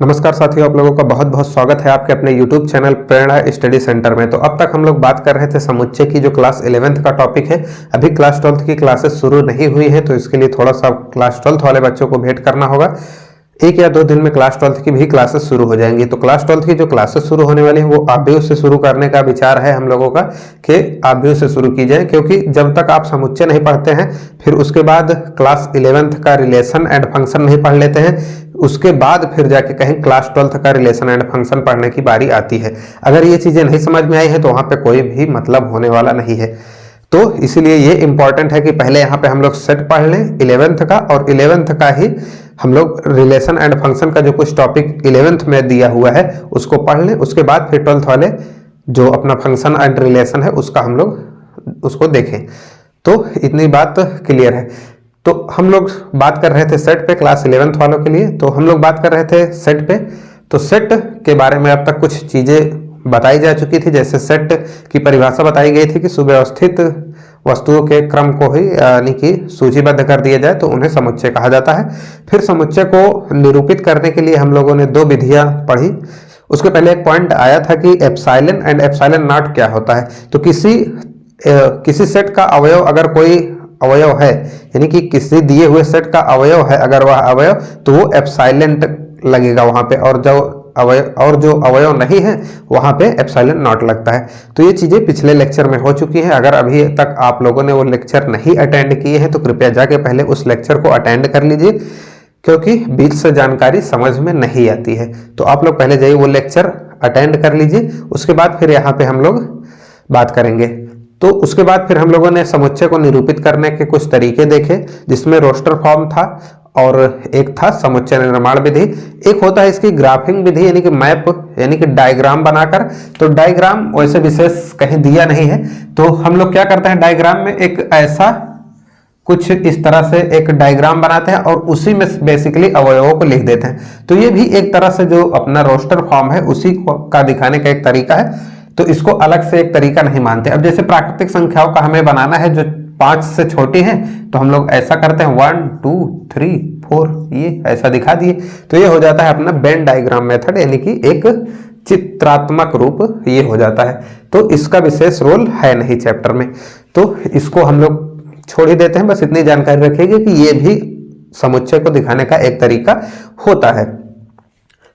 नमस्कार साथियों, आप लोगों का बहुत बहुत स्वागत है आपके अपने YouTube चैनल प्रेरणा स्टडी सेंटर में। तो अब तक हम लोग बात कर रहे थे समुच्चय की, जो क्लास 11th का टॉपिक है। अभी क्लास 12th की क्लासेस शुरू नहीं हुई है, तो इसके लिए थोड़ा सा क्लास 12th वाले बच्चों को वेट करना होगा। 1 या 2 दिन में क्लास 12th की भी क्लासेस शुरू हो जाएंगी। तो क्लास 12th की जो क्लासेस शुरू होने वाली है वो आव्यूह से शुरू करने का विचार है हम लोगों का कि आव्यूह से शुरू की जाए, क्योंकि जब तक आप समुच्चय नहीं पढ़ते हैं, फिर उसके बाद क्लास 11th का रिलेशन एंड फंक्शन नहीं पढ़ लेते हैं, उसके बाद फिर जाके कहीं क्लास 12th का रिलेशन एंड फंक्शन पढ़ने की बारी आती है। अगर ये चीजें नहीं समझ में आई है तो वहां पे कोई भी मतलब होने वाला नहीं है। तो इसीलिए ये इंपॉर्टेंट है कि पहले यहाँ पे हम लोग सेट पढ़ लें 11th का, और 11th का ही हम लोग रिलेशन एंड फंक्शन का जो कुछ टॉपिक 11th में दिया हुआ है उसको पढ़ लें। उसके बाद फिर 12th वाले जो अपना फंक्शन एंड रिलेशन है उसका हम लोग उसको देखें। तो इतनी बात क्लियर है। तो हम लोग बात कर रहे थे सेट पे, क्लास 11th वालों के लिए। तो हम लोग बात कर रहे थे सेट पे। तो सेट के बारे में अब तक कुछ चीजें बताई जा चुकी थी। जैसे सेट की परिभाषा बताई गई थी कि सुव्यवस्थित वस्तुओं के क्रम को ही यानी कि सूचीबद्ध कर दिया जाए तो उन्हें समुच्चय कहा जाता है। फिर समुच्चय को निरूपित करने के लिए हम लोगों ने 2 विधियां पढ़ी। उसके पहले एक पॉइंट आया था कि एप्सिलॉन एंड एप्सिलॉन नॉट क्या होता है। तो किसी सेट का अवयव अगर कोई अवयव है, यानी कि किसी दिए हुए सेट का अवयव है अगर वह अवयव, तो वो एप्सिलॉन लगेगा वहां पे, और जो अवयव नहीं है वहां पे एप्सिलॉन नॉट लगता है। तो ये चीजें पिछले लेक्चर में हो चुकी हैं। अगर अभी तक आप लोगों ने वो लेक्चर नहीं अटेंड किए हैं तो कृपया जाके पहले उस लेक्चर को अटेंड कर लीजिए, क्योंकि बीच से जानकारी समझ में नहीं आती है। तो आप लोग पहले जाइए वो लेक्चर अटेंड कर लीजिए, उसके बाद फिर यहाँ पे हम लोग बात करेंगे। तो उसके बाद फिर हम लोगों ने समुच्चय को निरूपित करने के कुछ तरीके देखे, जिसमें रोस्टर फॉर्म था और एक था समुच्चय निर्माण विधि। एक होता है इसकी ग्राफिंग विधि, यानी कि मैप यानी कि डायग्राम बनाकर। तो डायग्राम वैसे विशेष कहीं दिया नहीं है, तो हम लोग क्या करते हैं, डायग्राम में एक ऐसा कुछ इस तरह से एक डायग्राम बनाते हैं और उसी में बेसिकली अवयवों को लिख देते हैं। तो ये भी एक तरह से जो अपना रोस्टर फॉर्म है उसी का दिखाने का एक तरीका है। तो इसको अलग से एक तरीका नहीं मानते। अब जैसे प्राकृतिक संख्याओं का हमें बनाना है जो 5 से छोटी है, तो हम लोग ऐसा करते हैं 1 2 3 4, ये ऐसा दिखा दिए। तो ये हो जाता है अपना वेन डायग्राम मेथड, यानी कि एक चित्रात्मक रूप ये हो जाता है। तो इसका विशेष रोल है नहीं चैप्टर में, तो इसको हम लोग छोड़ ही देते हैं। बस इतनी जानकारी रखिएगा कि ये भी समुच्चय को दिखाने का एक तरीका होता है।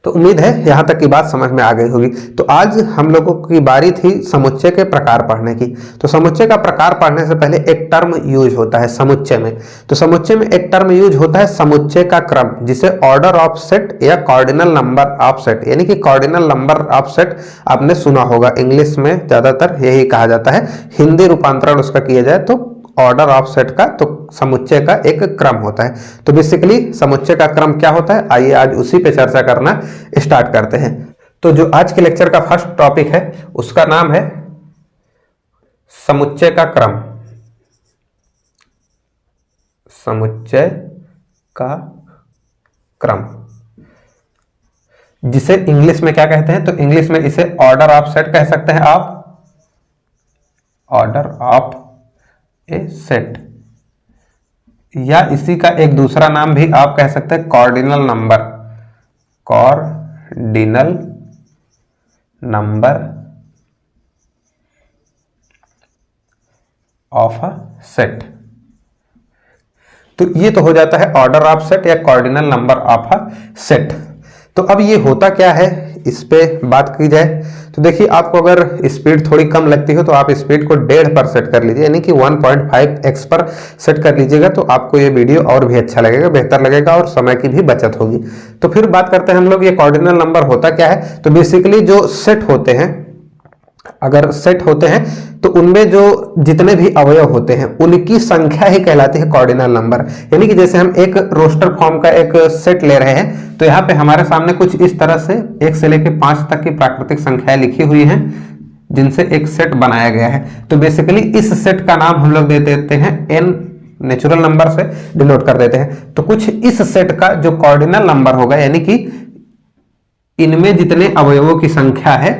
तो उम्मीद है यहां तक की बात समझ में आ गई होगी। तो आज हम लोगों की बारी थी समुच्चय के प्रकार पढ़ने की। तो समुच्चय का प्रकार पढ़ने से पहले एक टर्म यूज होता है समुच्चय में। तो समुच्चय में एक टर्म यूज होता है समुच्चय का क्रम, जिसे ऑर्डर ऑफ सेट या कॉर्डिनल नंबर ऑफ सेट, यानी कि कॉर्डिनल नंबर ऑफ सेट आपने सुना होगा। इंग्लिश में ज्यादातर यही कहा जाता है, हिंदी रूपांतरण उसका किया जाए तो ऑर्डर ऑफ सेट का, तो समुच्चय का एक क्रम होता है। तो बेसिकली समुच्चय का क्रम क्या होता है, आइए आज उसी पे चर्चा करना स्टार्ट करते हैं। तो जो आज के लेक्चर का फर्स्ट टॉपिक है उसका नाम है समुच्चय का क्रम। समुच्चय का क्रम, जिसे इंग्लिश में क्या कहते हैं, तो इंग्लिश में इसे ऑर्डर ऑफ सेट कह सकते हैं आप, ऑर्डर ऑफ ए सेट, या इसी का एक दूसरा नाम भी आप कह सकते हैं cardinal number, cardinal number of a set. तो ये तो हो जाता है ऑर्डर ऑफ सेट या cardinal number of a set. तो अब ये होता क्या है, इस पे बात की जाए तो देखिए, आपको अगर स्पीड थोड़ी कम लगती हो तो आप स्पीड को 1.5 पर सेट कर लीजिए, यानी कि 1.5x पर सेट कर लीजिएगा। तो आपको ये वीडियो और भी अच्छा लगेगा, बेहतर लगेगा और समय की भी बचत होगी। तो फिर बात करते हैं हम लोग, ये कॉर्डिनल नंबर होता क्या है। तो बेसिकली जो सेट होते हैं, अगर सेट होते हैं तो उनमें जो जितने भी अवयव होते हैं उनकी संख्या ही कहलाती है कॉर्डिनल नंबर। यानी कि जैसे हम एक रोस्टर फॉर्म का एक सेट ले रहे हैं, तो यहाँ पे हमारे सामने कुछ इस तरह से 1 से लेकर 5 तक की प्राकृतिक संख्याएं लिखी हुई हैं, जिनसे एक सेट बनाया गया है। तो बेसिकली इस सेट का नाम हम लोग दे देते हैं n, नेचुरल नंबर से डिनोट कर देते हैं। तो कुछ इस सेट का जो कॉर्डिनल नंबर होगा, यानी कि इनमें जितने अवयवों की संख्या है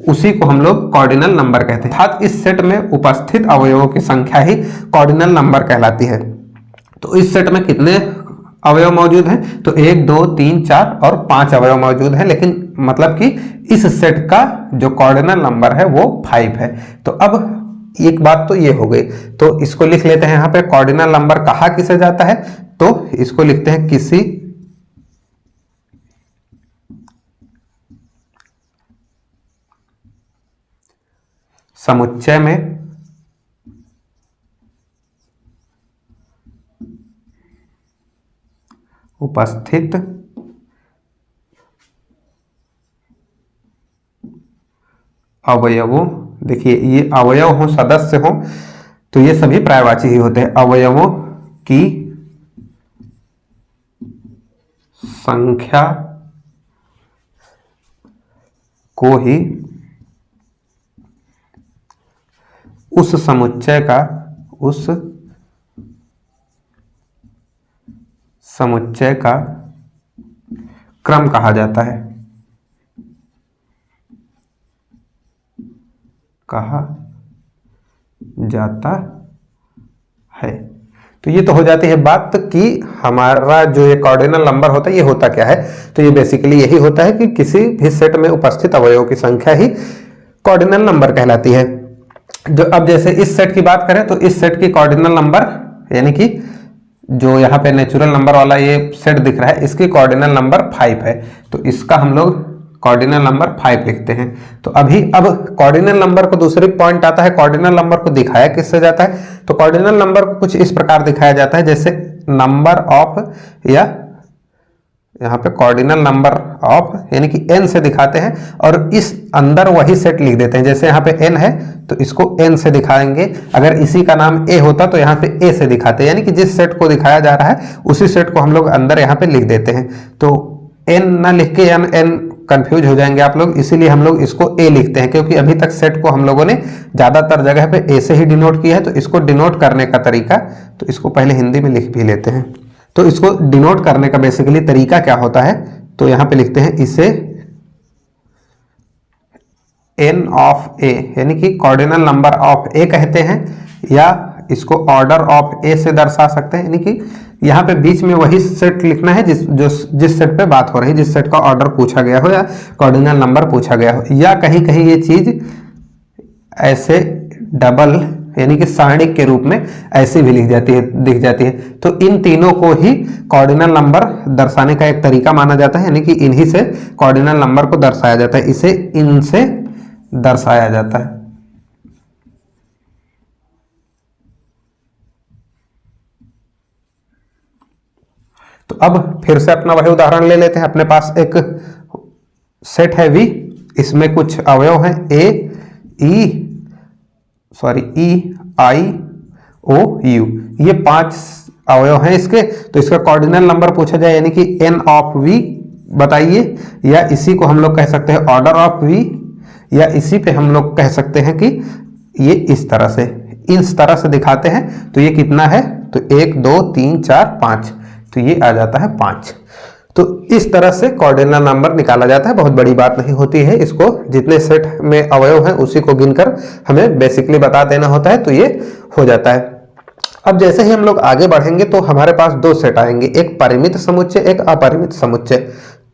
उसी को हम लोग कॉर्डिनल नंबर कहते हैं। अर्थात इस सेट में उपस्थित अवयवों की संख्या ही कॉर्डिनल नंबर कहलाती है। तो इस सेट में कितने अवयव मौजूद हैं, तो 1 2 3 4 और 5 अवयव मौजूद हैं, लेकिन मतलब कि इस सेट का जो कॉर्डिनल नंबर है वो 5 है। तो अब एक बात तो ये हो गई, तो इसको लिख लेते हैं यहाँ पे कॉर्डिनल नंबर कहा किसे जाता है, तो इसको लिखते हैं किसी समुच्चय में उपस्थित अवयवों, देखिए ये अवयव हो सदस्य हो तो ये सभी पर्यायवाची ही होते हैं, अवयवों की संख्या को ही उस समुच्चय का क्रम कहा जाता है, तो ये तो हो जाती है बात कि हमारा जो ये कॉर्डिनल नंबर होता है ये होता क्या है, तो ये बेसिकली यही होता है कि किसी भी सेट में उपस्थित अवयवों की संख्या ही कॉर्डिनल नंबर कहलाती है। जो अब जैसे इस सेट की बात करें तो इस सेट की कॉर्डिनल नंबर, यानी कि जो यहाँ पे नेचुरल नंबर वाला ये सेट दिख रहा है, इसकी कॉर्डिनल नंबर 5 है, तो इसका हम लोग कॉर्डिनल नंबर 5 लिखते हैं। तो अभी अब कॉर्डिनल नंबर को दूसरी पॉइंट आता है, कॉर्डिनल नंबर को दिखाया किससे जाता है, तो कॉर्डिनल नंबर को कुछ इस प्रकार दिखाया जाता है, जैसे नंबर ऑफ, या यहाँ पे कॉर्डिनल नंबर ऑफ यानी कि n से दिखाते हैं, और इस अंदर वही सेट लिख देते हैं, जैसे यहाँ पे n है तो इसको n से दिखाएंगे, अगर इसी का नाम a होता तो यहाँ पे a से दिखाते हैं, यानी कि जिस सेट को दिखाया जा रहा है उसी सेट को हम लोग अंदर यहाँ पे लिख देते हैं। तो n ना लिख के n कंफ्यूज हो जाएंगे आप लोग, इसीलिए हम लोग इसको a लिखते हैं, क्योंकि अभी तक सेट को हम लोगों ने ज्यादातर जगह पे a से ही डिनोट किया है। तो इसको डिनोट करने का तरीका, तो इसको पहले हिंदी में लिख भी लेते हैं। तो इसको डिनोट करने का बेसिकली तरीका क्या होता है, तो यहां पे लिखते हैं इसे n ऑफ a, यानी कि कॉर्डिनल नंबर ऑफ a कहते हैं, या इसको ऑर्डर ऑफ a से दर्शा सकते हैं, यानी कि यहाँ पे बीच में वही सेट लिखना है जिस सेट पे बात हो रही है, जिस सेट का ऑर्डर पूछा गया हो या कॉर्डिनल नंबर पूछा गया हो, या कहीं कहीं ये चीज ऐसे डबल यानी कि सारणिक के रूप में ऐसे भी दिख जाती है। तो इन तीनों को ही कॉर्डिनल नंबर दर्शाने का एक तरीका माना जाता है, यानी कि इन्हीं से कॉर्डिनल नंबर को दर्शाया जाता है, इसे इनसे दर्शाया जाता है। तो अब फिर से अपना वही उदाहरण ले लेते हैं। अपने पास एक सेट है V, इसमें कुछ अवयव हैं E I O U, ये 5 अवयव हैं इसके। तो इसका कॉर्डिनल नंबर पूछा जाए यानी कि n ऑफ V बताइए, या इसी को हम लोग कह सकते हैं ऑर्डर ऑफ V, या इसी पे हम लोग कह सकते हैं कि ये इस तरह से दिखाते हैं। तो ये कितना है, तो 1 2 3 4 5, तो ये आ जाता है 5। तो इस तरह से कॉर्डिनल नंबर निकाला जाता है, बहुत बड़ी बात नहीं होती है, इसको जितने सेट में अवयव हैं उसी को गिनकर हमें बेसिकली बता देना होता है, तो ये हो जाता है। अब जैसे ही हम लोग आगे बढ़ेंगे तो हमारे पास 2 सेट आएंगे, एक परिमित समुच्चय, एक अपरिमित समुच्चय।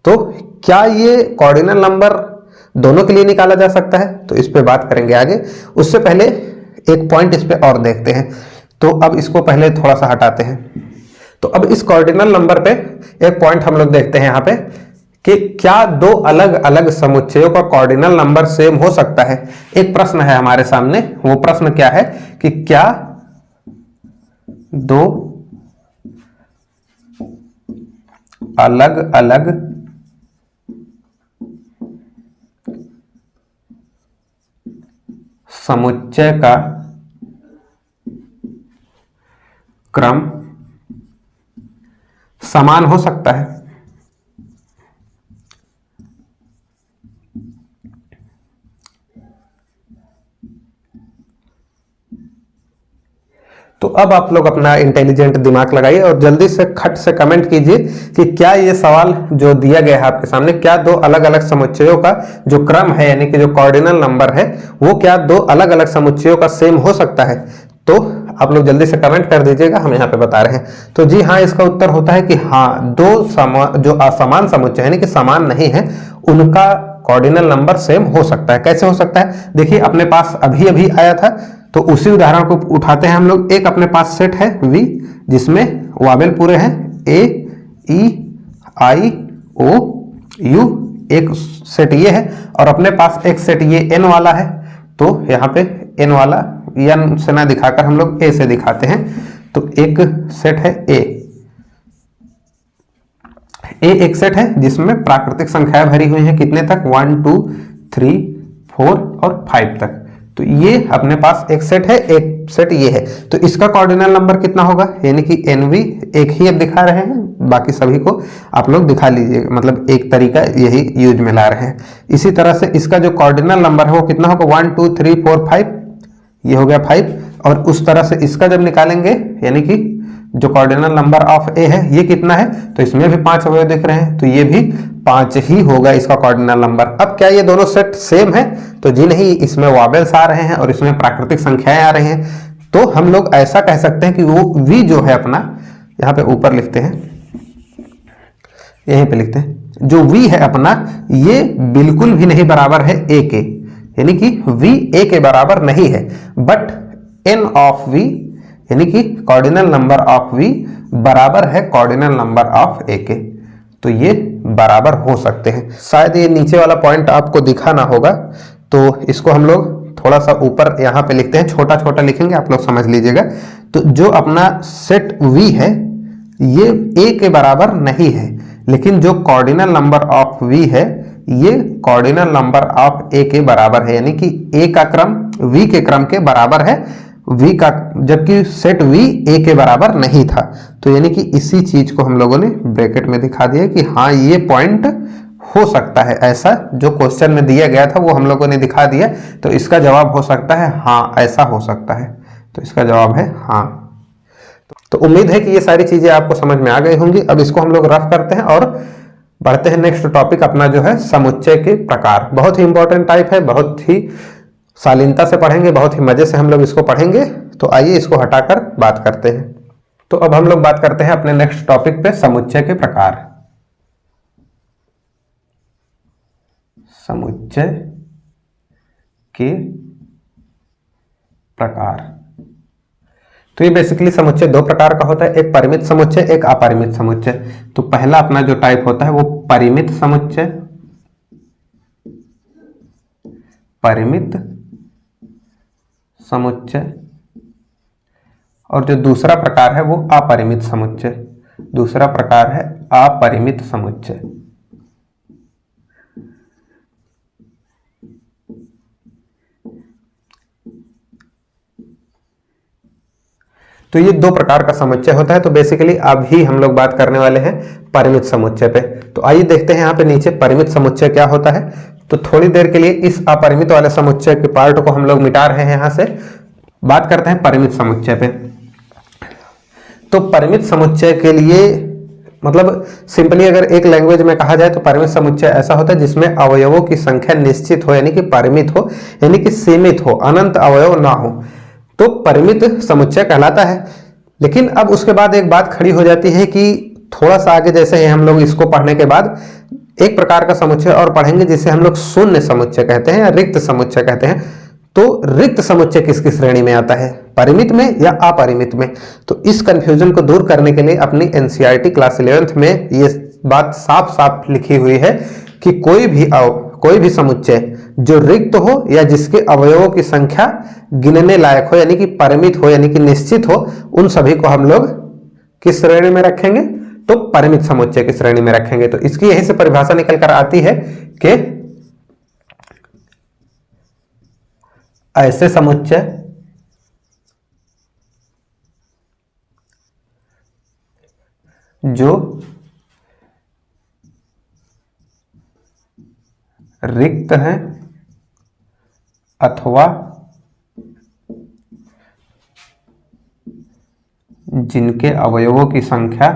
तो क्या ये कॉर्डिनल नंबर दोनों के लिए निकाला जा सकता है, तो इस पे बात करेंगे आगे। उससे पहले एक पॉइंट इस पे और देखते हैं। तो अब इसको पहले थोड़ा सा हटाते हैं। तो अब इस कॉर्डिनल नंबर पे एक पॉइंट हम लोग देखते हैं यहाँ पे कि क्या 2 अलग अलग समुच्चयों का कॉर्डिनल नंबर सेम हो सकता है। एक प्रश्न है हमारे सामने, वो प्रश्न क्या है कि क्या 2 अलग अलग समुच्चय का क्रम समान हो सकता है। तो अब आप लोग अपना इंटेलिजेंट दिमाग लगाइए और जल्दी से खट से कमेंट कीजिए कि क्या ये सवाल जो दिया गया है आपके सामने, क्या 2 अलग अलग समुच्चयों का जो क्रम है यानी कि जो कॉर्डिनल नंबर है वो क्या 2 अलग अलग समुच्चयों का सेम हो सकता है। तो आप लोग जल्दी से कमेंट कर दीजिएगा, हम यहाँ पे बता रहे हैं। तो जी हाँ, इसका उत्तर होता है कि हाँ, जो असमान समुच्चय यानी कि समान नहीं है, उनका कॉर्डिनल नंबर सेम हो सकता है। कैसे हो सकता है? देखिए, अपने पास अभी अभी आया था, तो उसी उदाहरण को उठाते हैं हम लोग। एक अपने पास सेट है V, जिसमें वावेल पूरे हैं A, E, I, O, U, एक सेट ये है, और अपने पास एक सेट ये N वाला है। तो यहाँ पे N वाला N से ना दिखाकर हम लोग A से दिखाते हैं। तो एक सेट है A एक सेट है जिसमें प्राकृतिक संख्याएं भरी हुई हैं, कितने तक? 1 2 3 4 और 5 तक। तो ये अपने पास एक सेट है, एक सेट ये है। तो इसका कॉर्डिनल नंबर कितना होगा? यानी कि NV एक ही अब दिखा रहे हैं, बाकी सभी को आप लोग दिखा लीजिए, मतलब एक तरीका यही यूज में ला रहे हैं। इसी तरह से इसका जो कॉर्डिनल नंबर है वो कितना होगा? 1 2 3 4 5, ये हो गया 5। और उस तरह से इसका जब निकालेंगे, यानी कि जो कॉर्डिनल नंबर ऑफ A है ये कितना है? तो इसमें भी 5 अवयव दिख रहे हैं, तो ये भी 5 ही होगा इसका कॉर्डिनल नंबर। अब क्या ये दोनों सेट सेम है? तो जी नहीं, इसमें वावेल्स आ रहे हैं और इसमें प्राकृतिक संख्याएं आ रही हैं। तो हम लोग ऐसा कह सकते हैं कि वो V जो है अपना, यहाँ पे ऊपर लिखते हैं, यहीं पे लिखते हैं, जो V है अपना, ये बिल्कुल भी नहीं बराबर है A के, यानी कि V A के बराबर नहीं है। बट N ऑफ V यानी कि कॉर्डिनल नंबर ऑफ V बराबर है कॉर्डिनल नंबर ऑफ A के। तो ये बराबर हो सकते हैं। शायद ये नीचे वाला पॉइंट आपको दिखा ना होगा, तो इसको हम लोग थोड़ा सा ऊपर यहाँ पे लिखते हैं, छोटा छोटा लिखेंगे, आप लोग समझ लीजिएगा। तो जो अपना सेट V है ये A के बराबर नहीं है, लेकिन जो कॉर्डिनल नंबर ऑफ V है ये कॉर्डिनल नंबर ऑफ A के बराबर है, यानी कि A का क्रम V के क्रम के बराबर है, V का, जबकि सेट V A के बराबर नहीं था। तो यानी कि इसी चीज को हम लोगों ने ब्रैकेट में दिखा दिया कि हाँ, ये पॉइंट हो सकता है, ऐसा जो क्वेश्चन में दिया गया था वो हम लोगों ने दिखा दिया। तो इसका जवाब हो सकता है हाँ, ऐसा हो सकता है। तो इसका जवाब है हाँ। तो उम्मीद है कि ये सारी चीजें आपको समझ में आ गई होंगी। अब इसको हम लोग रफ करते हैं और बढ़ते हैं नेक्स्ट टॉपिक अपना, जो है समुच्चय के प्रकार। बहुत ही इंपॉर्टेंट टाइप है, बहुत ही शालीनता से पढ़ेंगे, बहुत ही मजे से हम लोग इसको पढ़ेंगे। तो आइए इसको हटाकर बात करते हैं। तो अब हम लोग बात करते हैं अपने नेक्स्ट टॉपिक पे, समुच्चय के प्रकार। समुच्चय के प्रकार। तो ये बेसिकली समुच्चय दो प्रकार का होता है, एक परिमित समुच्चय, एक अपरिमित समुच्चय। तो पहला अपना जो टाइप होता है वो परिमित समुच्चय, परिमित समुच्चय, और जो दूसरा प्रकार है वो अपरिमित समुच्चय। दूसरा प्रकार है अपरिमित समुच्चय। तो ये दो प्रकार का समुच्चय होता है। तो बेसिकली अभी हम लोग बात करने वाले हैं परिमित समुच्चय पे। तो आइए देखते हैं यहाँ पे नीचे परिमित समुच्चय क्या होता है। तो थोड़ी देर के लिए इस अपरिमित वाले समुच्चय के पार्ट को हम लोग मिटा रहे हैं, यहाँ से बात करते हैं परिमित समुच्चय पे। तो परिमित समुच्चय के लिए मतलब सिंपली अगर एक लैंग्वेज में कहा जाए तो परिमित समुच्चय ऐसा होता है जिसमें अवयवों की संख्या निश्चित हो, यानी कि परिमित हो, यानी कि सीमित हो, अनंत अवयव ना हो, तो परिमित समुच्चय कहलाता है। लेकिन अब उसके बाद एक बात खड़ी हो जाती है कि थोड़ा सा आगे जैसे हम लोग इसको पढ़ने के बाद एक प्रकार का समुच्चय और पढ़ेंगे जिसे हम लोग शून्य समुच्चय कहते हैं या रिक्त समुच्चय कहते हैं। तो रिक्त समुच्चय किसकी श्रेणी में आता है, परिमित में या अपरिमित में? तो इस कंफ्यूजन को दूर करने के लिए अपनी एनसीईआरटी क्लास 11th में ये बात साफ साफ लिखी हुई है कि कोई भी समुच्चय जो रिक्त हो या जिसके अवयवों की संख्या गिनने लायक हो, यानी कि परिमित हो, यानी कि निश्चित हो, उन सभी को हम लोग किस श्रेणी में रखेंगे? तो परिमित समुच्चय की श्रेणी में रखेंगे। तो इसकी यहीं से परिभाषा निकल कर आती है कि ऐसे समुच्चय जो रिक्त हैं अथवा जिनके अवयवों की संख्या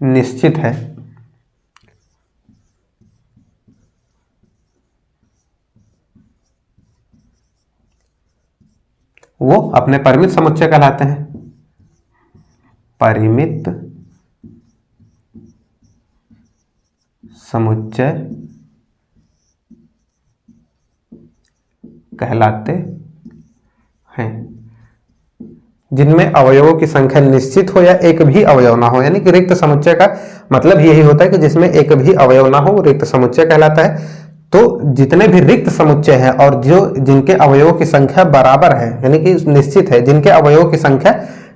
निश्चित है, वो अपने परिमित समुच्चय कहलाते हैं। परिमित समुच्चय कहलाते हैं, जिनमें अवयवों की संख्या निश्चित हो या एक भी अवयव ना हो। यानी कि रिक्त समुच्चय का मतलब यही होता है कि जिसमें एक भी अवयव ना हो, रिक्त समुच्चय कहलाता है। तो जितने भी रिक्त समुच्चय हैं और जो जिनके अवयवों की संख्या बराबर है, यानी कि निश्चित है, जिनके अवयवों की संख्या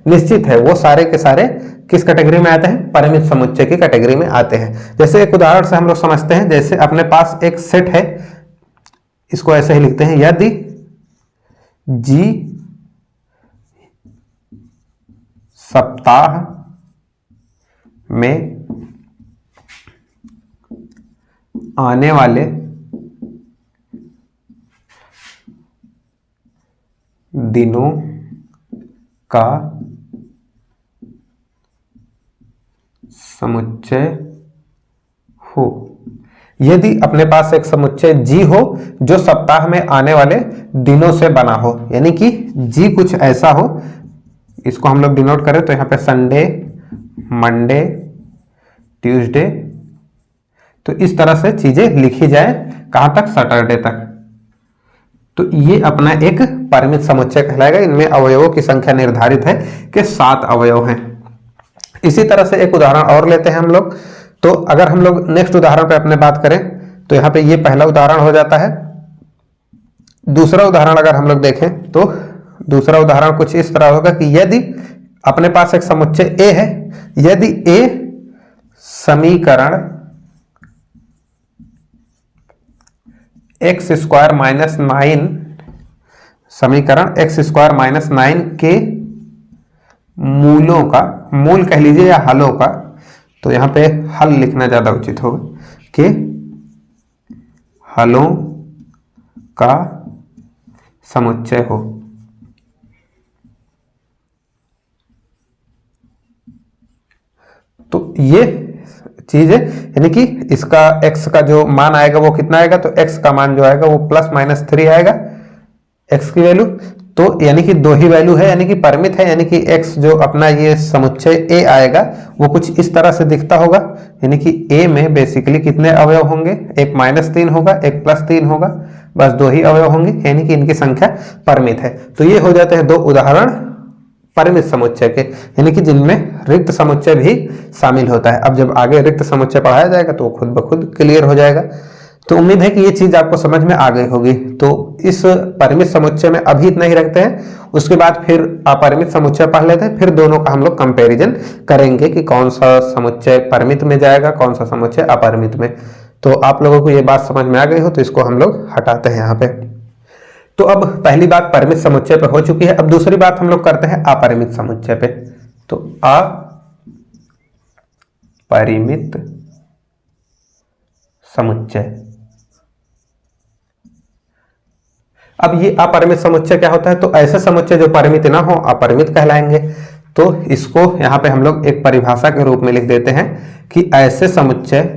निश्चित है, वो सारे के सारे किस कैटेगरी में आते हैं? परिमित समुच्चय की कैटेगरी में आते हैं। जैसे एक उदाहरण से हम लोग समझते हैं, जैसे अपने पास एक सेट है, इसको ऐसे ही लिखते हैं, यदि जी सप्ताह में आने वाले दिनों का समुच्चय हो। यदि अपने पास एक समुच्चय जी हो जो सप्ताह में आने वाले दिनों से बना हो, यानी कि जी कुछ ऐसा हो, इसको हम लोग डिनोट करें तो यहां पे संडे, मंडे, ट्यूसडे, तो इस तरह से चीजें लिखी जाए, कहां तक? सैटरडे तक। तो ये अपना एक परिमित समुच्चय कहलाएगा। इनमें अवयवों की संख्या निर्धारित है कि 7 अवयव हैं। इसी तरह से एक उदाहरण और लेते हैं हम लोग। तो अगर हम लोग नेक्स्ट उदाहरण पे अपने बात करें तो यहाँ पे ये पहला उदाहरण हो जाता है। दूसरा उदाहरण अगर हम लोग देखें तो दूसरा उदाहरण कुछ इस तरह होगा कि यदि अपने पास एक समुच्चय ए है, यदि ए समीकरण एक्स स्क्वायर माइनस 9 समीकरण एक्स स्क्वायर माइनस 9 के मूलों का, मूल कह लीजिए या हलों का, तो यहां पे हल लिखना ज्यादा उचित होगा कि हलों का समुच्चय हो। तो ये चीज है, यानी कि इसका x का जो मान आएगा वो कितना आएगा? तो x का मान जो आएगा वो +-3 आएगा, x की वैल्यू। तो यानी कि 2 ही वैल्यू है, यानी कि परिमित है, यानी कि x जो अपना ये समुच्चय a आएगा वो कुछ इस तरह से दिखता होगा। यानी कि a में बेसिकली कितने अवयव होंगे? एक -3 होगा, एक +3 होगा, बस 2 ही अवयव होंगे, यानी कि इनकी संख्या परिमित है। तो ये हो जाते हैं 2 उदाहरण परिमित समुच्चय के, यानी कि जिनमें रिक्त समुच्चय भी शामिल होता है। अब जब आगे रिक्त समुच्चय पढ़ाया जाएगा तो खुद ब खुद क्लियर हो जाएगा। तो उम्मीद है कि ये चीज आपको समझ में आ गई होगी। तो इस परिमित समुच्चय में अभी इतना ही रखते हैं, उसके बाद फिर अपरिमित समुच्चय पढ़ लेते हैं, फिर दोनों का हम लोग कंपैरिजन करेंगे कि कौन सा समुच्चय परिमित में जाएगा, कौन सा समुच्चय अपरिमित में। तो आप लोगों को ये बात समझ में आ गई हो तो इसको हम लोग हटाते हैं यहाँ पे। तो अब पहली बात परिमित समुच्चय पे हो चुकी है। अब दूसरी बात हम लोग करते हैं अपरिमित समुच्चय पे। तो अपरिमित समुच्चय, अब ये अपरिमित समुच्चय क्या होता है? तो ऐसे समुच्चय जो परिमित ना हो अपरिमित कहलाएंगे। तो इसको यहां पे हम लोग एक परिभाषा के रूप में लिख देते हैं कि ऐसे समुच्चय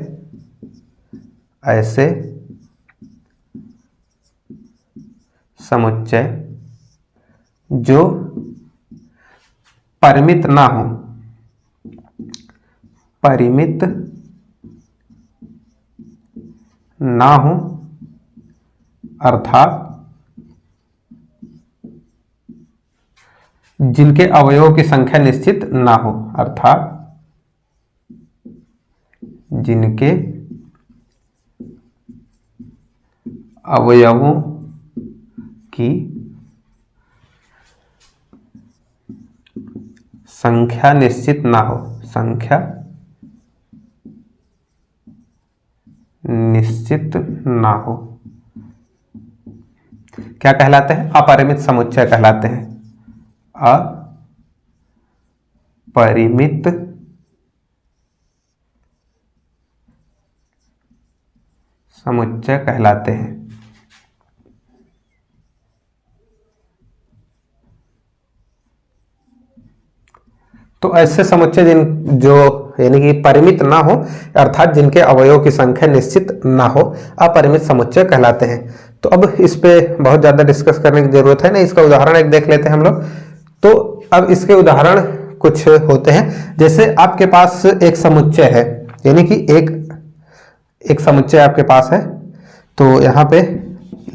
जो परिमित ना हो, परिमित ना हो अर्थात जिनके अवयवों की संख्या निश्चित ना हो, अर्थात जिनके अवयवों की संख्या निश्चित ना हो, संख्या निश्चित ना हो, क्या कहलाते हैं? अपरिमित समुच्चय कहलाते हैं। अपरिमित समुच्चय कहलाते हैं। तो ऐसे समुच्चय जिन जो यानी कि परिमित ना हो, अर्थात जिनके अवयवों की संख्या निश्चित ना हो, अपरिमित समुच्चय कहलाते हैं। तो अब इस पे बहुत ज्यादा डिस्कस करने की जरूरत है नहीं, इसका उदाहरण एक देख लेते हैं हम लोग। तो अब इसके उदाहरण कुछ होते हैं, जैसे आपके पास एक समुच्चय है, यानी कि एक समुच्चय आपके पास है। तो यहाँ पे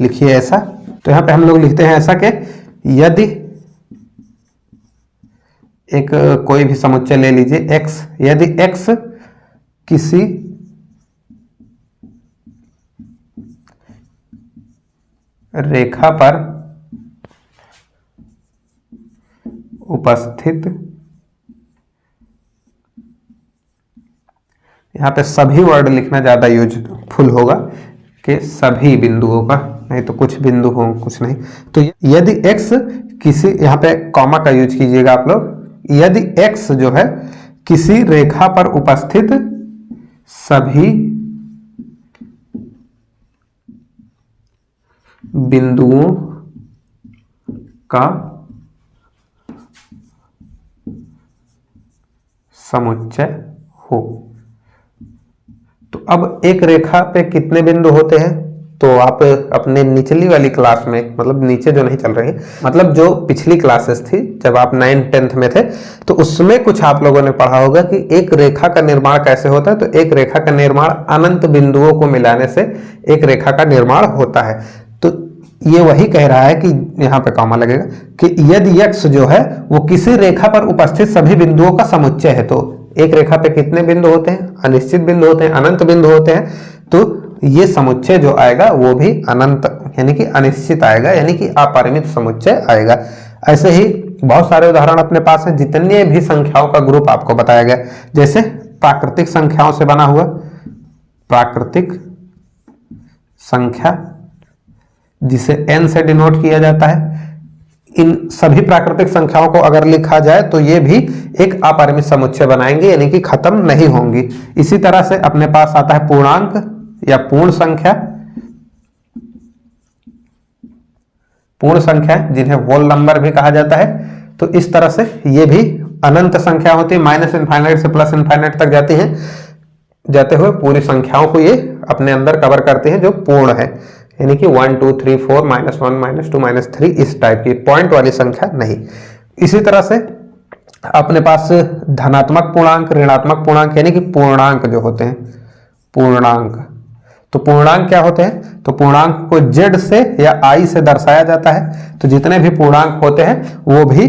लिखिए ऐसा, तो यहाँ पे हम लोग लिखते हैं ऐसा कि यदि एक कोई भी समुच्चय ले लीजिए x, यदि x किसी रेखा पर उपस्थित, यहाँ पे सभी वर्ड लिखना ज्यादा यूजफुल होगा कि सभी बिंदुओं का, नहीं तो कुछ बिंदु हो कुछ नहीं। तो यदि x किसी, यहाँ पे कॉमा का यूज कीजिएगा आप लोग, यदि x जो है किसी रेखा पर उपस्थित सभी बिंदुओं का समुच्चय हो। तो अब एक रेखा पे कितने बिंदु होते हैं, तो आप अपने निचली वाली क्लास में, मतलब नीचे जो नहीं चल रही, मतलब जो पिछली क्लासेस थी जब आप 9th-10th में थे, तो उसमें कुछ आप लोगों ने पढ़ा होगा कि एक रेखा का निर्माण कैसे होता है। तो एक रेखा का निर्माण अनंत बिंदुओं को मिलाने से एक रेखा का निर्माण होता है। तो ये वही कह रहा है कि यहाँ पे कॉमा लगेगा कि यदि x जो है वो किसी रेखा पर उपस्थित सभी बिंदुओं का समुच्चय है। तो एक रेखा पे कितने बिंदु होते हैं, अनिश्चित बिंदु होते हैं, अनंत बिंदु होते हैं। तो ये समुच्चय जो आएगा वो भी अनंत यानी कि अनिश्चित आएगा, यानी कि अपरिमित समुच्चय आएगा। ऐसे ही बहुत सारे उदाहरण अपने पास हैं, जितने भी संख्याओं का ग्रुप आपको बताया गया, जैसे प्राकृतिक संख्याओं से बना हुआ प्राकृतिक संख्या जिसे n से डिनोट किया जाता है, इन सभी प्राकृतिक संख्याओं को अगर लिखा जाए तो ये भी एक अपरिमित समुच्चय बनाएंगे, यानी कि खत्म नहीं होंगी। इसी तरह से अपने पास आता है पूर्णांक या पूर्ण संख्या जिन्हें होल नंबर भी कहा जाता है। तो इस तरह से ये भी अनंत संख्या होती है, माइनस इनफाइनाइट से प्लस इनफाइनाइट तक जाती हैं, जाते हुए पूरी संख्याओं को ये अपने अंदर कवर करते हैं जो पूर्ण है, यानी कि 1 2 3 4 -1 -2 -3 इस टाइप की पॉइंट वाली संख्या नहीं। इसी तरह से अपने पास धनात्मक पूर्णांक, ऋणात्मक पूर्णांक, यानी कि पूर्णांक जो होते हैं, पूर्णांक। तो पूर्णांक क्या होते हैं, तो पूर्णांक को z से या i से दर्शाया जाता है। तो जितने भी पूर्णांक होते हैं वो भी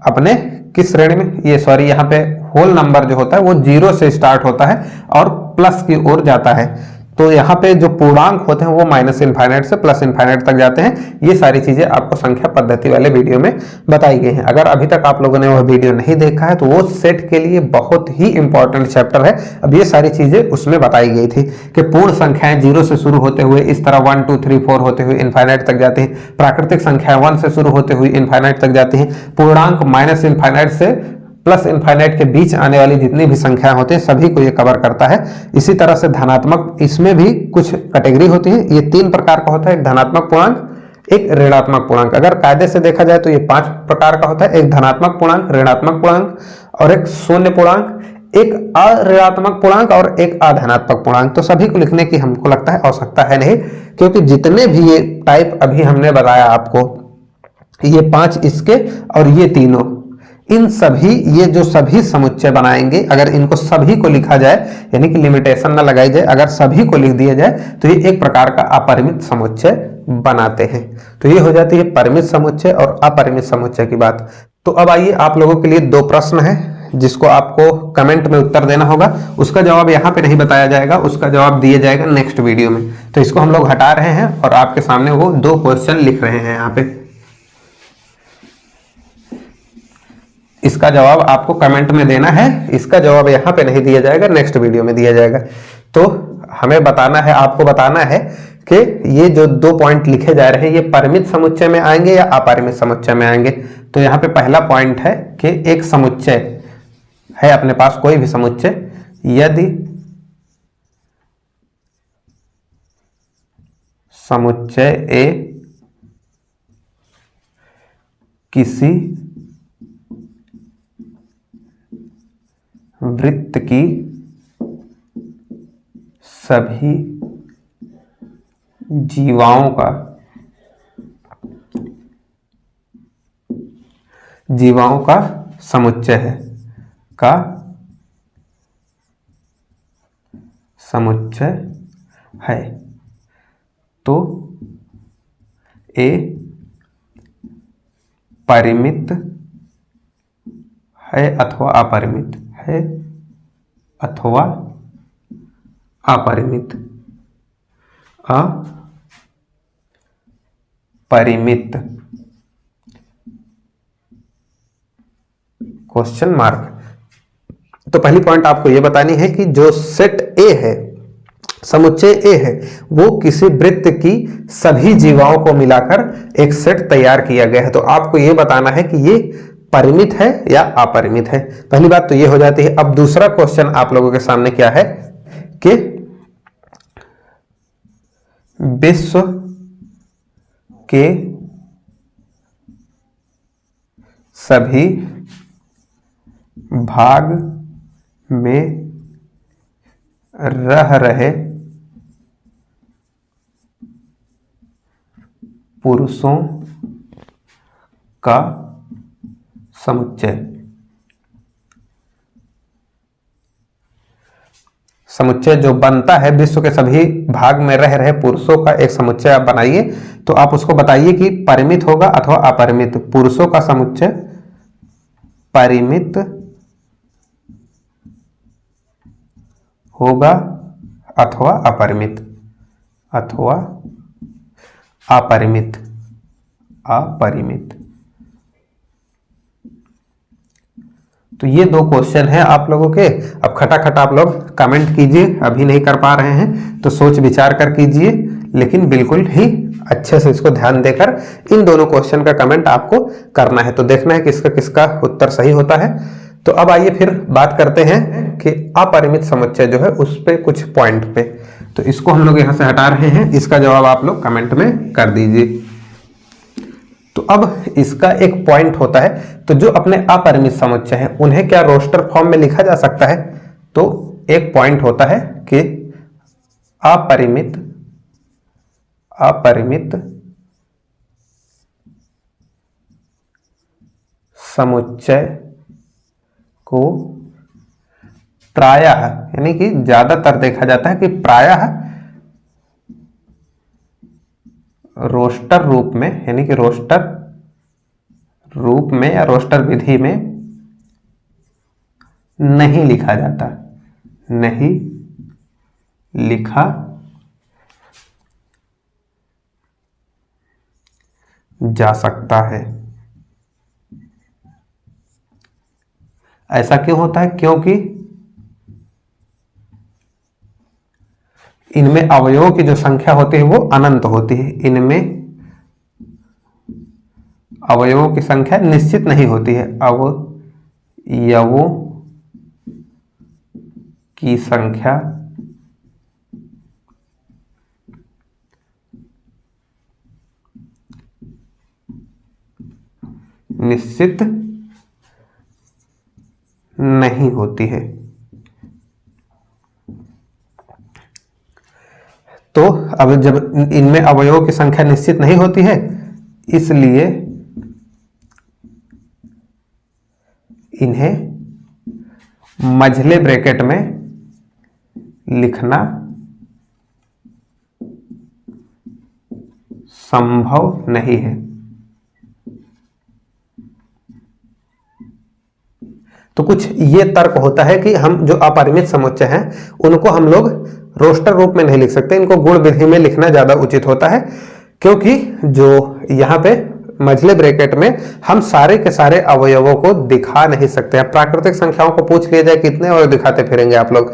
अपने किस श्रेणी में, ये सॉरी यहाँ पे होल नंबर जो होता है वो 0 से स्टार्ट होता है और प्लस की ओर जाता है। तो यहाँ पे जो पूर्णांक होते हैं वो माइनस इनफाइनाइट से प्लस इनफाइनाइट तक जाते हैं। ये सारी चीजें आपको संख्या पद्धति वाले वीडियो में बताई गई हैं। अगर अभी तक आप लोगों ने वह वीडियो नहीं देखा है तो वो सेट के लिए बहुत ही इंपॉर्टेंट चैप्टर है। अब ये सारी चीजें उसमें बताई गई थी कि पूर्ण संख्याएं 0 से शुरू होते हुए इस तरह 1 2 3 4 होते हुए इनफाइनाइट तक जाती हैं, प्राकृतिक संख्याएं 1 से शुरू होते हुए इनफाइनाइट तक जाती हैं, पूर्णांक माइनस इनफाइनाइट से प्लस इनफाइनाइट के बीच आने वाली जितनी भी संख्याएं होती हैं सभी को ये कवर करता है। इसी तरह से धनात्मक, इसमें भी कुछ कैटेगरी होती है। ये 3 प्रकार का होता है, एक धनात्मक पूर्णांक, एक ऋणात्मक पूर्णांक। अगर कायदे से देखा जाए तो ये 5 प्रकार का होता है, एक धनात्मक पूर्णांक, ऋणात्मक पूर्णांक और एक शून्य पूर्णांक, एक अऋणात्मक पूर्णांक और एक अधनात्मक पूर्णांक। तो सभी को लिखने की हमको लगता है आवश्यकता है नहीं, क्योंकि जितने भी ये टाइप अभी हमने बताया आपको, ये 5 इसके और ये तीनों, इन सभी, ये जो सभी समुच्चय बनाएंगे, अगर इनको सभी को लिखा जाए, यानी कि लिमिटेशन ना लगाई जाए, अगर सभी को लिख दिया जाए तो ये एक प्रकार का अपरिमित समुच्चय बनाते हैं। तो ये हो जाती है परिमित समुच्चय और अपरिमित समुच्चय की बात। तो अब आइए, आप लोगों के लिए 2 प्रश्न है जिसको आपको कमेंट में उत्तर देना होगा। उसका जवाब यहाँ पे नहीं बताया जाएगा, उसका जवाब दिया जाएगा नेक्स्ट वीडियो में। तो इसको हम लोग हटा रहे हैं और आपके सामने वो 2 क्वेश्चन लिख रहे हैं यहाँ पे। इसका जवाब आपको कमेंट में देना है, इसका जवाब यहाँ पे नहीं दिया जाएगा, नेक्स्ट वीडियो में दिया जाएगा। तो हमें बताना है, आपको बताना है कि ये जो 2 पॉइंट लिखे जा रहे हैं ये परिमित समुच्चय में आएंगे या अपरिमित समुच्चय में आएंगे। तो यहाँ पे पहला पॉइंट है कि एक समुच्चय है अपने पास, कोई भी समुच्चय, यदि समुच्चय ए किसी वृत्त की सभी जीवाओं का समुच्चय है, का समुच्चय है, तो ए परिमित है अथवा अपरिमित है, अथवा अपरिमित, अपरिमित क्वेश्चन मार्क। तो पहली पॉइंट आपको यह बतानी है कि जो सेट ए है, समुच्चय ए है, वो किसी वृत्त की सभी जीवाओं को मिलाकर एक सेट तैयार किया गया है। तो आपको यह बताना है कि ये परिमित है या अपरिमित है। पहली बात तो ये हो जाती है। अब दूसरा क्वेश्चन आप लोगों के सामने क्या है कि विश्व के सभी भाग में रह रहे पुरुषों का समुच्चय, समुच्चय जो बनता है, विश्व के सभी भाग में रह रहे पुरुषों का एक समुच्चय आप बनाइए। तो आप उसको बताइए कि परिमित होगा अथवा अपरिमित। पुरुषों का समुच्चय परिमित होगा अथवा अपरिमित, अथवा अपरिमित, अपरिमित। तो ये दो क्वेश्चन हैं आप लोगों के। अब खटाखट आप लोग कमेंट कीजिए, अभी नहीं कर पा रहे हैं तो सोच विचार कर कीजिए, लेकिन बिल्कुल ही अच्छे से इसको ध्यान देकर इन दोनों क्वेश्चन का कमेंट आपको करना है। तो देखना है किसका किसका उत्तर सही होता है। तो अब आइए फिर बात करते हैं कि अपरिमित समुच्चय जो है उस पे कुछ पॉइंट पे। तो इसको हम लोग यहां से हटा रहे हैं, इसका जवाब आप लोग कमेंट में कर दीजिए। तो अब इसका एक पॉइंट होता है, तो जो अपने अपरिमित समुच्चय है उन्हें क्या रोस्टर फॉर्म में लिखा जा सकता है? तो एक पॉइंट होता है कि अपरिमित समुच्चय को प्रायः, यानी कि ज्यादातर देखा जाता है कि प्रायः रोस्टर रूप में, यानी कि रोस्टर रूप में या रोस्टर विधि में नहीं लिखा जाता, नहीं लिखा जा सकता है। ऐसा क्यों होता है? क्योंकि इनमें अवयवों की जो संख्या होती है वो अनंत होती है, इनमें अवयवों की संख्या निश्चित नहीं होती है। अवयवों की संख्या निश्चित नहीं होती है। तो अब जब इनमें अवयवों की संख्या निश्चित नहीं होती है, इसलिए इन्हें मझले ब्रैकेट में लिखना संभव नहीं है। तो कुछ ये तर्क होता है कि हम जो अपरिमित समुच्चय हैं उनको हम लोग रोस्टर रूप में नहीं लिख सकते, इनको गुण विधि में लिखना ज्यादा उचित होता है, क्योंकि जो यहाँ पे मझले ब्रैकेट में हम सारे के सारे अवयवों को दिखा नहीं सकते हैं। प्राकृतिक संख्याओं को पूछ लिया जाए कितने और दिखाते फिरेंगे आप लोग,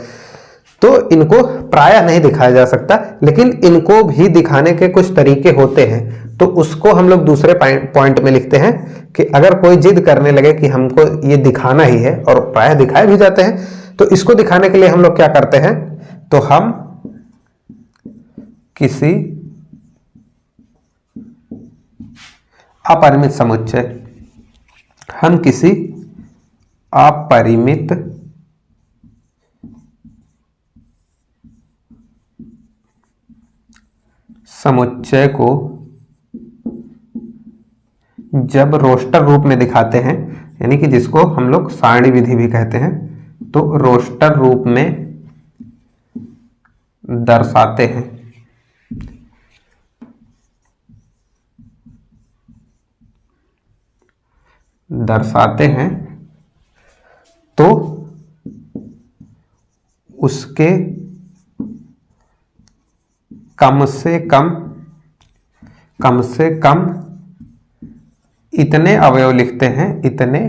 तो इनको प्रायः नहीं दिखाया जा सकता, लेकिन इनको भी दिखाने के कुछ तरीके होते हैं। तो उसको हम लोग दूसरे पॉइंट में लिखते हैं कि अगर कोई जिद करने लगे कि हमको ये दिखाना ही है, और प्रायः दिखाए भी जाते हैं, तो इसको दिखाने के लिए हम लोग क्या करते हैं, तो हम किसी अपरिमित समुच्चय, हम किसी अपरिमित समुच्चय को जब रोस्टर रूप में दिखाते हैं, यानी कि जिसको हम लोग सारणी विधि भी कहते हैं, तो रोस्टर रूप में दर्शाते हैं। तो उसके कम से कम इतने अवयव लिखते हैं, इतने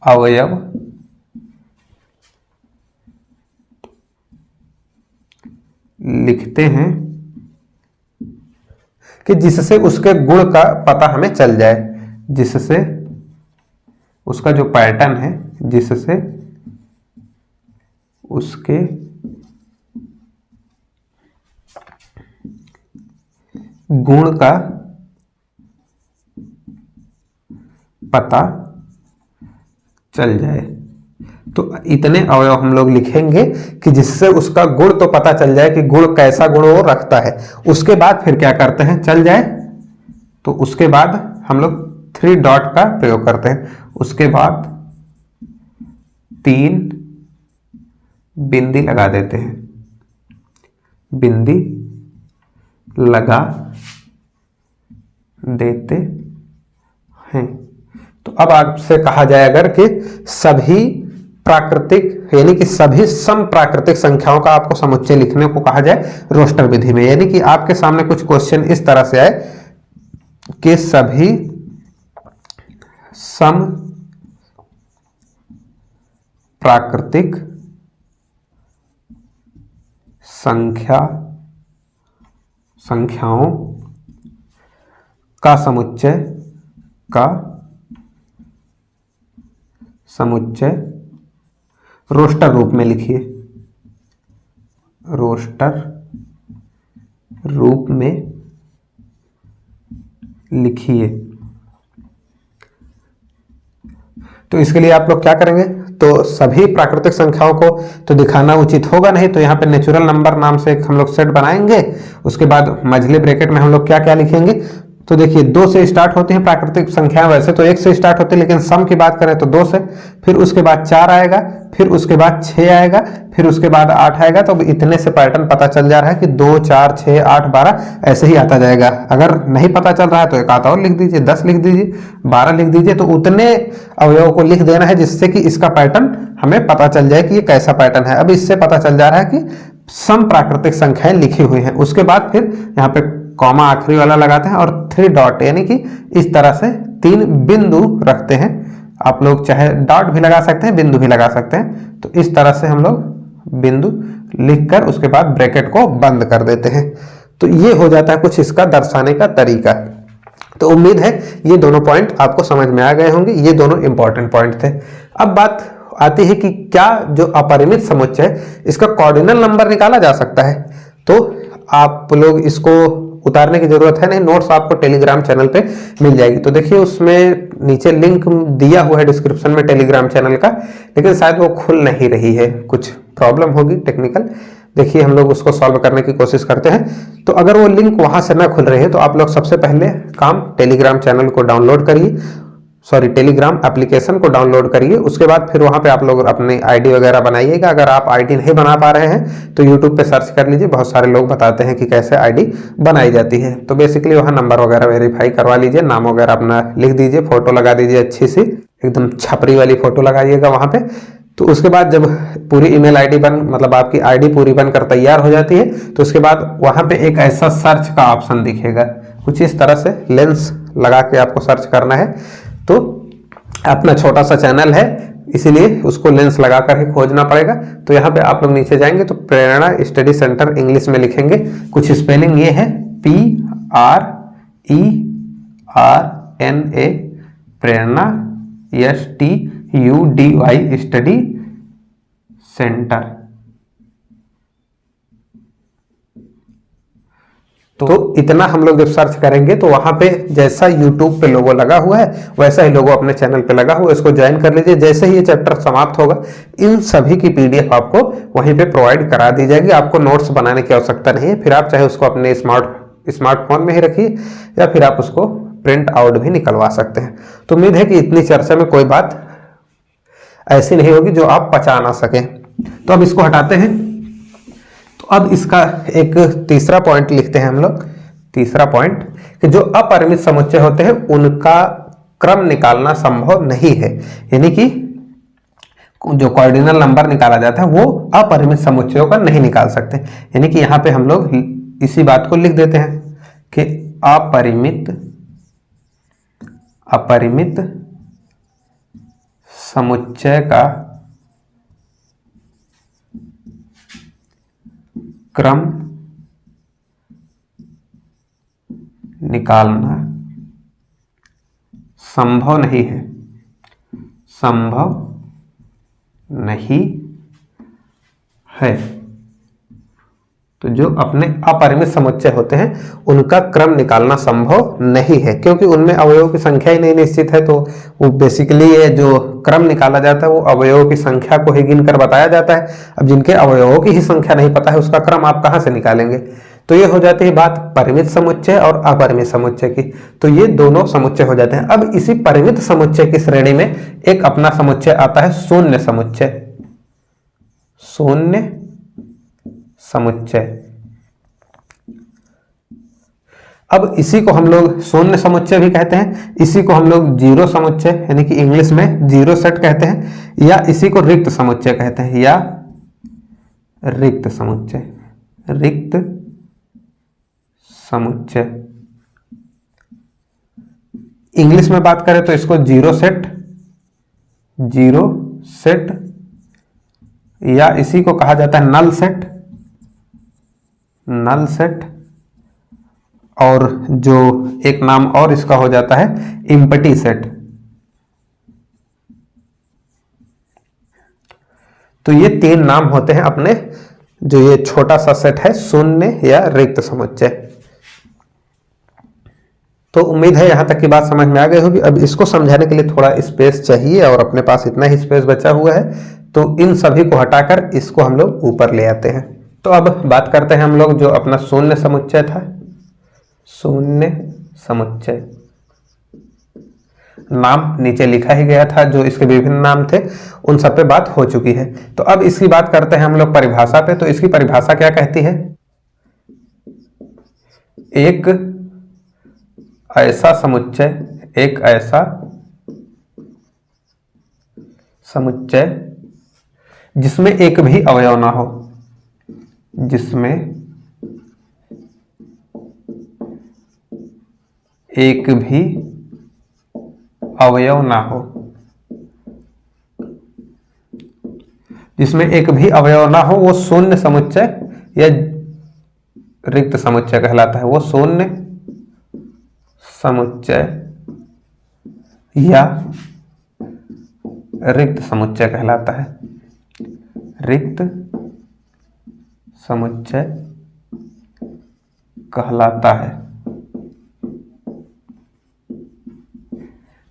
अवयव लिखते हैं कि जिससे उसके गुण का पता हमें चल जाए, जिससे उसका जो पैटर्न है, जिससे उसके गुण का पता चल जाए। तो इतने अवयव हम लोग लिखेंगे कि जिससे उसका गुण तो पता चल जाए कि गुण कैसा गुण वो रखता है। उसके बाद फिर क्या करते हैं, चल जाए तो उसके बाद हम लोग 3 डॉट का प्रयोग करते हैं। उसके बाद 3 बिंदी लगा देते हैं, बिंदी लगा देते हैं। तो अब आपसे कहा जाए अगर कि सभी प्राकृतिक यानी कि सभी सम प्राकृतिक संख्याओं का आपको समुच्चय लिखने को कहा जाए रोस्टर विधि में, यानी कि आपके सामने कुछ क्वेश्चन इस तरह से आए कि सभी सम प्राकृतिक संख्याओं का समुच्चय रोस्टर रूप में लिखिए, रोस्टर रूप में लिखिए। तो इसके लिए आप लोग क्या करेंगे, तो सभी प्राकृतिक संख्याओं को तो दिखाना उचित होगा नहीं, तो यहाँ पे नेचुरल नंबर नाम से एक हम लोग सेट बनाएंगे। उसके बाद मझले ब्रैकेट में हम लोग क्या क्या लिखेंगे, तो देखिए 2 से स्टार्ट होती हैं प्राकृतिक संख्याएं, वैसे तो 1 से स्टार्ट होती है, लेकिन सम की बात करें तो 2 से, फिर उसके बाद 4 आएगा, फिर उसके बाद 6 आएगा, फिर उसके बाद 8 आएगा। तो इतने से पैटर्न पता चल जा रहा है कि 2 4 6 8 12 ऐसे ही आता जाएगा। अगर नहीं पता चल रहा है तो एक आधा और लिख दीजिए, 10 लिख दीजिए, 12 लिख दीजिए। तो उतने अवयवों को लिख देना है जिससे कि इसका पैटर्न हमें पता चल जाए कि ये कैसा पैटर्न है। अब इससे पता चल जा रहा है कि सम प्राकृतिक संख्याएं लिखी हुई हैं। उसके बाद फिर यहाँ पे कॉमा आखिरी वाला लगाते हैं और 3 डॉट, यानी कि इस तरह से 3 बिंदु रखते हैं। आप लोग चाहे डॉट भी लगा सकते हैं, बिंदु भी लगा सकते हैं। तो इस तरह से हम लोग बिंदु लिखकर उसके बाद ब्रैकेट को बंद कर देते हैं। तो ये हो जाता है कुछ इसका दर्शाने का तरीका। तो उम्मीद है ये दोनों पॉइंट आपको समझ में आ गए होंगे, ये दोनों इंपॉर्टेंट पॉइंट थे। अब बात आती है कि क्या जो अपरिमित समुच्चय है इसका कॉर्डिनल नंबर निकाला जा सकता है। तो आप लोग इसको उतारने की जरूरत है नहीं, नोट्स आपको टेलीग्राम चैनल पे मिल जाएगी। तो देखिए उसमें नीचे लिंक दिया हुआ है डिस्क्रिप्शन में टेलीग्राम चैनल का, लेकिन शायद वो खुल नहीं रही है, कुछ प्रॉब्लम होगी टेक्निकल। देखिए हम लोग उसको सॉल्व करने की कोशिश करते हैं। तो अगर वो लिंक वहां से ना खुल रही है तो आप लोग सबसे पहले काम टेलीग्राम चैनल को डाउनलोड करिए, टेलीग्राम एप्लीकेशन को डाउनलोड करिए। उसके बाद फिर वहां पे आप लोग अपनी आईडी वगैरह बनाइएगा। अगर आप आईडी नहीं बना पा रहे हैं तो यूट्यूब पे सर्च कर लीजिए, बहुत सारे लोग बताते हैं कि कैसे आईडी बनाई जाती है। तो बेसिकली वहां नंबर वगैरह वेरीफाई करवा लीजिए, नाम वगैरह अपना लिख दीजिए, फोटो लगा दीजिए, अच्छी सी एकदम छपरी वाली फोटो लगाइएगा वहां पे। तो उसके बाद जब पूरी ईमेल आईडी मतलब आपकी आईडी पूरी बनकर तैयार हो जाती है तो उसके बाद वहां पे एक ऐसा सर्च का ऑप्शन दिखेगा, कुछ इस तरह से लेंस लगा के आपको सर्च करना है। तो अपना छोटा सा चैनल है इसीलिए उसको लेंस लगा कर ही खोजना पड़ेगा। तो यहाँ पे आप लोग नीचे जाएंगे तो प्रेरणा स्टडी सेंटर इंग्लिश में लिखेंगे, कुछ स्पेलिंग ये है PRERNA प्रेरणा STUDY स्टडी सेंटर। तो इतना हम लोग जब सर्च करेंगे तो वहां पे जैसा यूट्यूब पे लोगो लगा हुआ है वैसा ही लोगो अपने चैनल पे लगा हुआ है, इसको ज्वाइन कर लीजिए। जैसे ही ये चैप्टर समाप्त होगा इन सभी की पीडीएफ आपको वहीं पे प्रोवाइड करा दी जाएगी, आपको नोट्स बनाने की आवश्यकता नहीं है। फिर आप चाहे उसको अपने स्मार्टफोन में ही रखिए या फिर आप उसको प्रिंट आउट भी निकलवा सकते हैं। तो उम्मीद है कि इतनी चर्चा में कोई बात ऐसी नहीं होगी जो आप पचा ना सकें। तो अब इसको हटाते हैं। तो अब इसका एक तीसरा पॉइंट लिखते हैं हम लोग। तीसरा पॉइंट कि जो अपरिमित समुच्चय होते हैं उनका क्रम निकालना संभव नहीं है, यानी कि जो कॉर्डिनल नंबर निकाला जाता है वो अपरिमित समुच्चयों का नहीं निकाल सकते। यानी कि यहां पे हम लोग इसी बात को लिख देते हैं कि अपरिमित समुच्चय का क्रम निकालना संभव नहीं है, संभव नहीं है। तो जो अपने अपरिमित समुच्चय होते हैं उनका क्रम निकालना संभव नहीं है, क्योंकि उनमें अवयवों की संख्या ही नहीं निश्चित है। तो वो बेसिकली ये जो क्रम निकाला जाता है वो अवयवों की संख्या को ही गिनकर बताया जाता है। अब जिनके अवयवों की ही संख्या नहीं पता है उसका क्रम आप कहां से निकालेंगे। तो ये हो जाती है बात परिमित समुच्चय और अपरिमित समुच्चय की। तो ये दोनों समुच्चय हो जाते हैं। अब इसी परिमित समुच्चय की श्रेणी में एक अपना समुच्चय आता है शून्य समुच्चय। शून्य समुच्चय। अब इसी को हम लोग शून्य समुच्चय भी कहते हैं, इसी को हम लोग जीरो समुच्चय यानी कि इंग्लिश में जीरो सेट कहते हैं, या इसी को रिक्त समुच्चय कहते हैं, या रिक्त समुच्चय। रिक्त समुच्चय इंग्लिश में बात करें तो इसको जीरो सेट या इसी को कहा जाता है नल सेट, और जो एक नाम और इसका हो जाता है इम्पटी सेट। तो ये तीन नाम होते हैं अपने जो ये छोटा सा सेट है शून्य या रिक्त समुच्चय। तो उम्मीद है यहां तक की बात समझ में आ गई होगी। अब इसको समझाने के लिए थोड़ा स्पेस चाहिए और अपने पास इतना ही स्पेस बचा हुआ है, तो इन सभी को हटाकर इसको हम लोग ऊपर ले आते हैं। तो अब बात करते हैं हम लोग जो अपना शून्य समुच्चय था। शून्य समुच्चय नाम नीचे लिखा ही गया था, जो इसके विभिन्न नाम थे उन सब पे बात हो चुकी है। तो अब इसकी बात करते हैं हम लोग परिभाषा पे। तो इसकी परिभाषा क्या कहती है? एक ऐसा समुच्चय जिसमें एक भी अवयव ना हो, जिसमें एक भी अवयव ना हो, जिसमें एक भी अवयव ना हो वो शून्य समुच्चय या रिक्त समुच्चय कहलाता है। वो शून्य समुच्चय या रिक्त समुच्चय कहलाता है। रिक्त समुच्चय कहलाता है।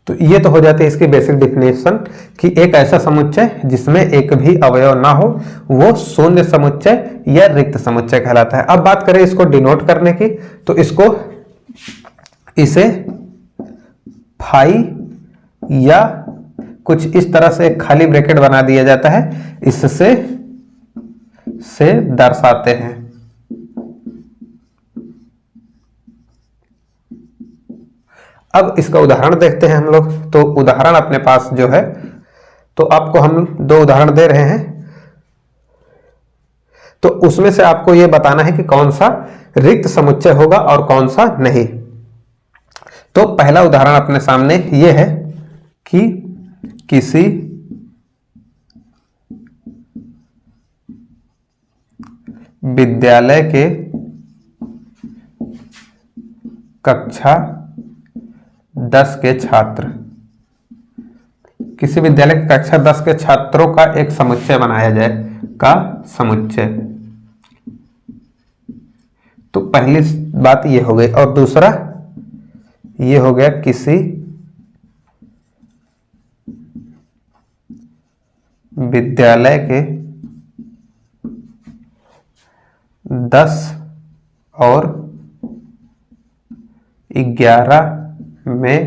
तो ये तो हो जाती है इसकी बेसिक डिफिनेशन कि एक ऐसा समुच्चय जिसमें एक भी अवयव ना हो वो शून्य समुच्चय या रिक्त समुच्चय कहलाता है। अब बात करें इसको डिनोट करने की, तो इसे फाई या कुछ इस तरह से खाली ब्रैकेट बना दिया जाता है, इससे दर्शाते हैं। अब इसका उदाहरण देखते हैं हम लोग। तो उदाहरण अपने पास जो है, तो आपको हम दो उदाहरण दे रहे हैं, तो उसमें से आपको यह बताना है कि कौन सा रिक्त समुच्चय होगा और कौन सा नहीं। तो पहला उदाहरण अपने सामने यह है कि किसी विद्यालय के कक्षा 10 के छात्र, किसी विद्यालय की कक्षा 10 के छात्रों का एक समुच्चय बनाया जाए, का समुच्चय। तो पहली बात ये हो गई। और दूसरा ये हो गया किसी विद्यालय के 10 और 11 में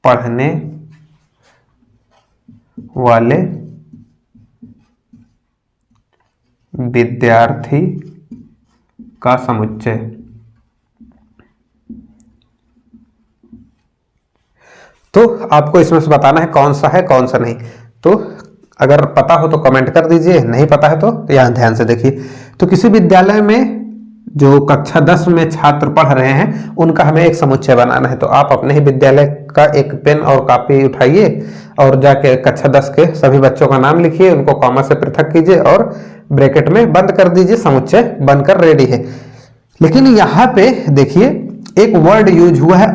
पढ़ने वाले विद्यार्थी का समुच्चय। तो आपको इसमें से बताना है कौन सा है कौन सा नहीं। तो अगर पता हो तो कमेंट कर दीजिए, नहीं पता है तो यहां ध्यान से देखिए। तो किसी विद्यालय में जो कक्षा 10 में छात्र पढ़ रहे हैं उनका हमें एक समुच्चय बनाना है। तो आप अपने ही विद्यालय का एक पेन और कॉपी उठाइए और जाके कक्षा 10 के सभी बच्चों का नाम लिखिए, उनको कॉमा से पृथक कीजिए और ब्रैकेट में बंद कर दीजिए। समुच्चय बनकर रेडी है। लेकिन यहाँ पे देखिए एक वर्ड यूज हुआ है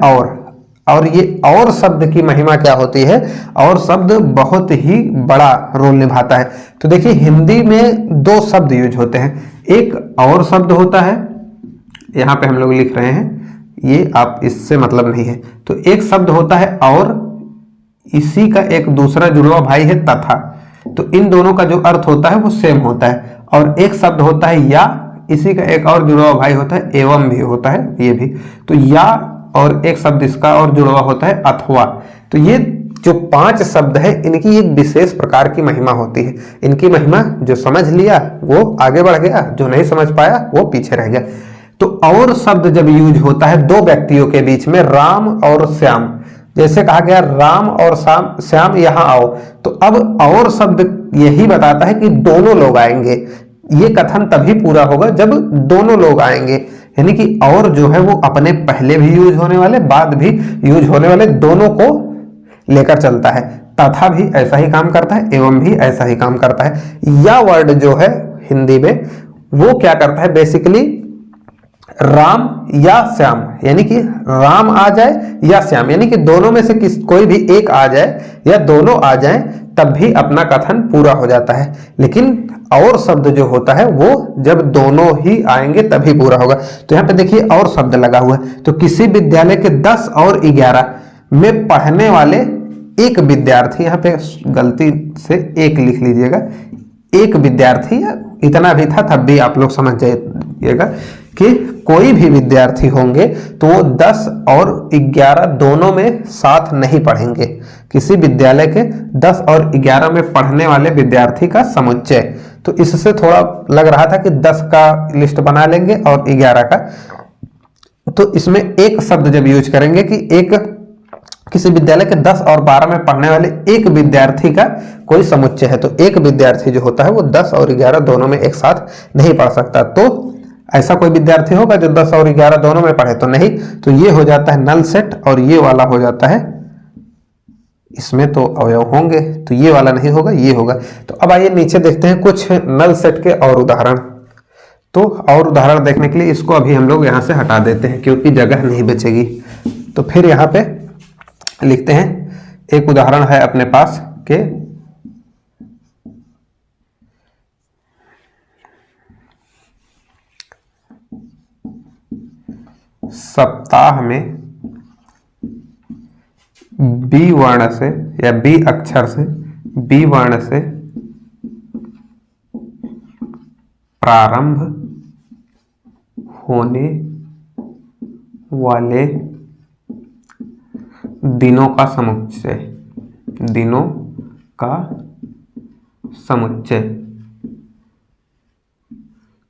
और ये और शब्द की महिमा क्या होती है। और शब्द बहुत ही बड़ा रोल निभाता है। तो देखिए हिंदी में 2 शब्द यूज होते हैं। एक और शब्द होता है, यहाँ पे हम लोग लिख रहे हैं, ये आप इससे मतलब नहीं है। तो एक शब्द होता है और इसी का एक दूसरा जुड़वा भाई है तथा। तो इन दोनों का जो अर्थ होता है वो सेम होता है। और एक शब्द होता है या, इसी का एक और जुड़वा भाई होता है एवं भी होता है, ये भी। तो या और एक शब्द इसका और जुड़वा होता है अथवा। तो ये जो 5 शब्द है इनकी एक विशेष प्रकार की महिमा होती है। इनकी महिमा जो समझ लिया वो आगे बढ़ गया, जो नहीं समझ पाया वो पीछे रह गया। तो और शब्द जब यूज होता है 2 व्यक्तियों के बीच में, राम और श्याम, जैसे कहा गया राम और श्याम यहां आओ, तो अब और शब्द यही बताता है कि दोनों लोग आएंगे। ये कथन तभी पूरा होगा जब दोनों लोग आएंगे। यानी कि और जो है वो अपने पहले भी यूज होने वाले बाद भी यूज होने वाले दोनों को लेकर चलता है। तथा भी ऐसा ही काम करता है, एवं भी ऐसा ही काम करता है। या वर्ड जो है हिंदी में वो क्या करता है, बेसिकली राम या श्याम, यानी कि राम आ जाए या श्याम, यानी कि दोनों में से कोई भी एक आ जाए या दोनों आ जाएं तब भी अपना कथन पूरा हो जाता है। लेकिन और शब्द जो होता है वो जब दोनों ही आएंगे तभी पूरा होगा। तो यहाँ पे देखिए और शब्द लगा हुआ है। तो किसी विद्यालय के 10 और 11 में पढ़ने वाले एक विद्यार्थी, यहाँ पे गलती से एक लिख लीजिएगा, एक विद्यार्थी, इतना भी था तब भी आप लोग समझ जाइएगा कि कोई भी विद्यार्थी होंगे तो वो 10 और 11 दोनों में साथ नहीं पढ़ेंगे। किसी विद्यालय के 10 और 11 में पढ़ने वाले विद्यार्थी का समुच्चय। तो इससे थोड़ा लग रहा था कि 10 का लिस्ट बना लेंगे और 11 का। तो इसमें एक शब्द जब यूज करेंगे कि एक किसी विद्यालय के 10 और 12 में पढ़ने वाले एक विद्यार्थी का कोई समुच्चय है, तो एक विद्यार्थी जो होता है वो 10 और 11 दोनों में एक साथ नहीं पढ़ सकता। तो ऐसा कोई विद्यार्थी होगा जो 10 और 11 दोनों में पढ़े? तो नहीं। तो ये हो जाता है नल सेट और ये वाला हो जाता है, इसमें तो अवयव होंगे, तो ये वाला नहीं होगा, ये होगा। तो अब आइए नीचे देखते हैं कुछ नल सेट के और उदाहरण। तो और उदाहरण देखने के लिए इसको अभी हम लोग यहाँ से हटा देते हैं क्योंकि जगह नहीं बचेगी। तो फिर यहाँ पे लिखते हैं, एक उदाहरण है अपने पास के सप्ताह में बी वर्ण से या बी अक्षर से, बी वर्ण से प्रारंभ होने वाले दिनों का समुच्चय, दिनों का समुच्चय।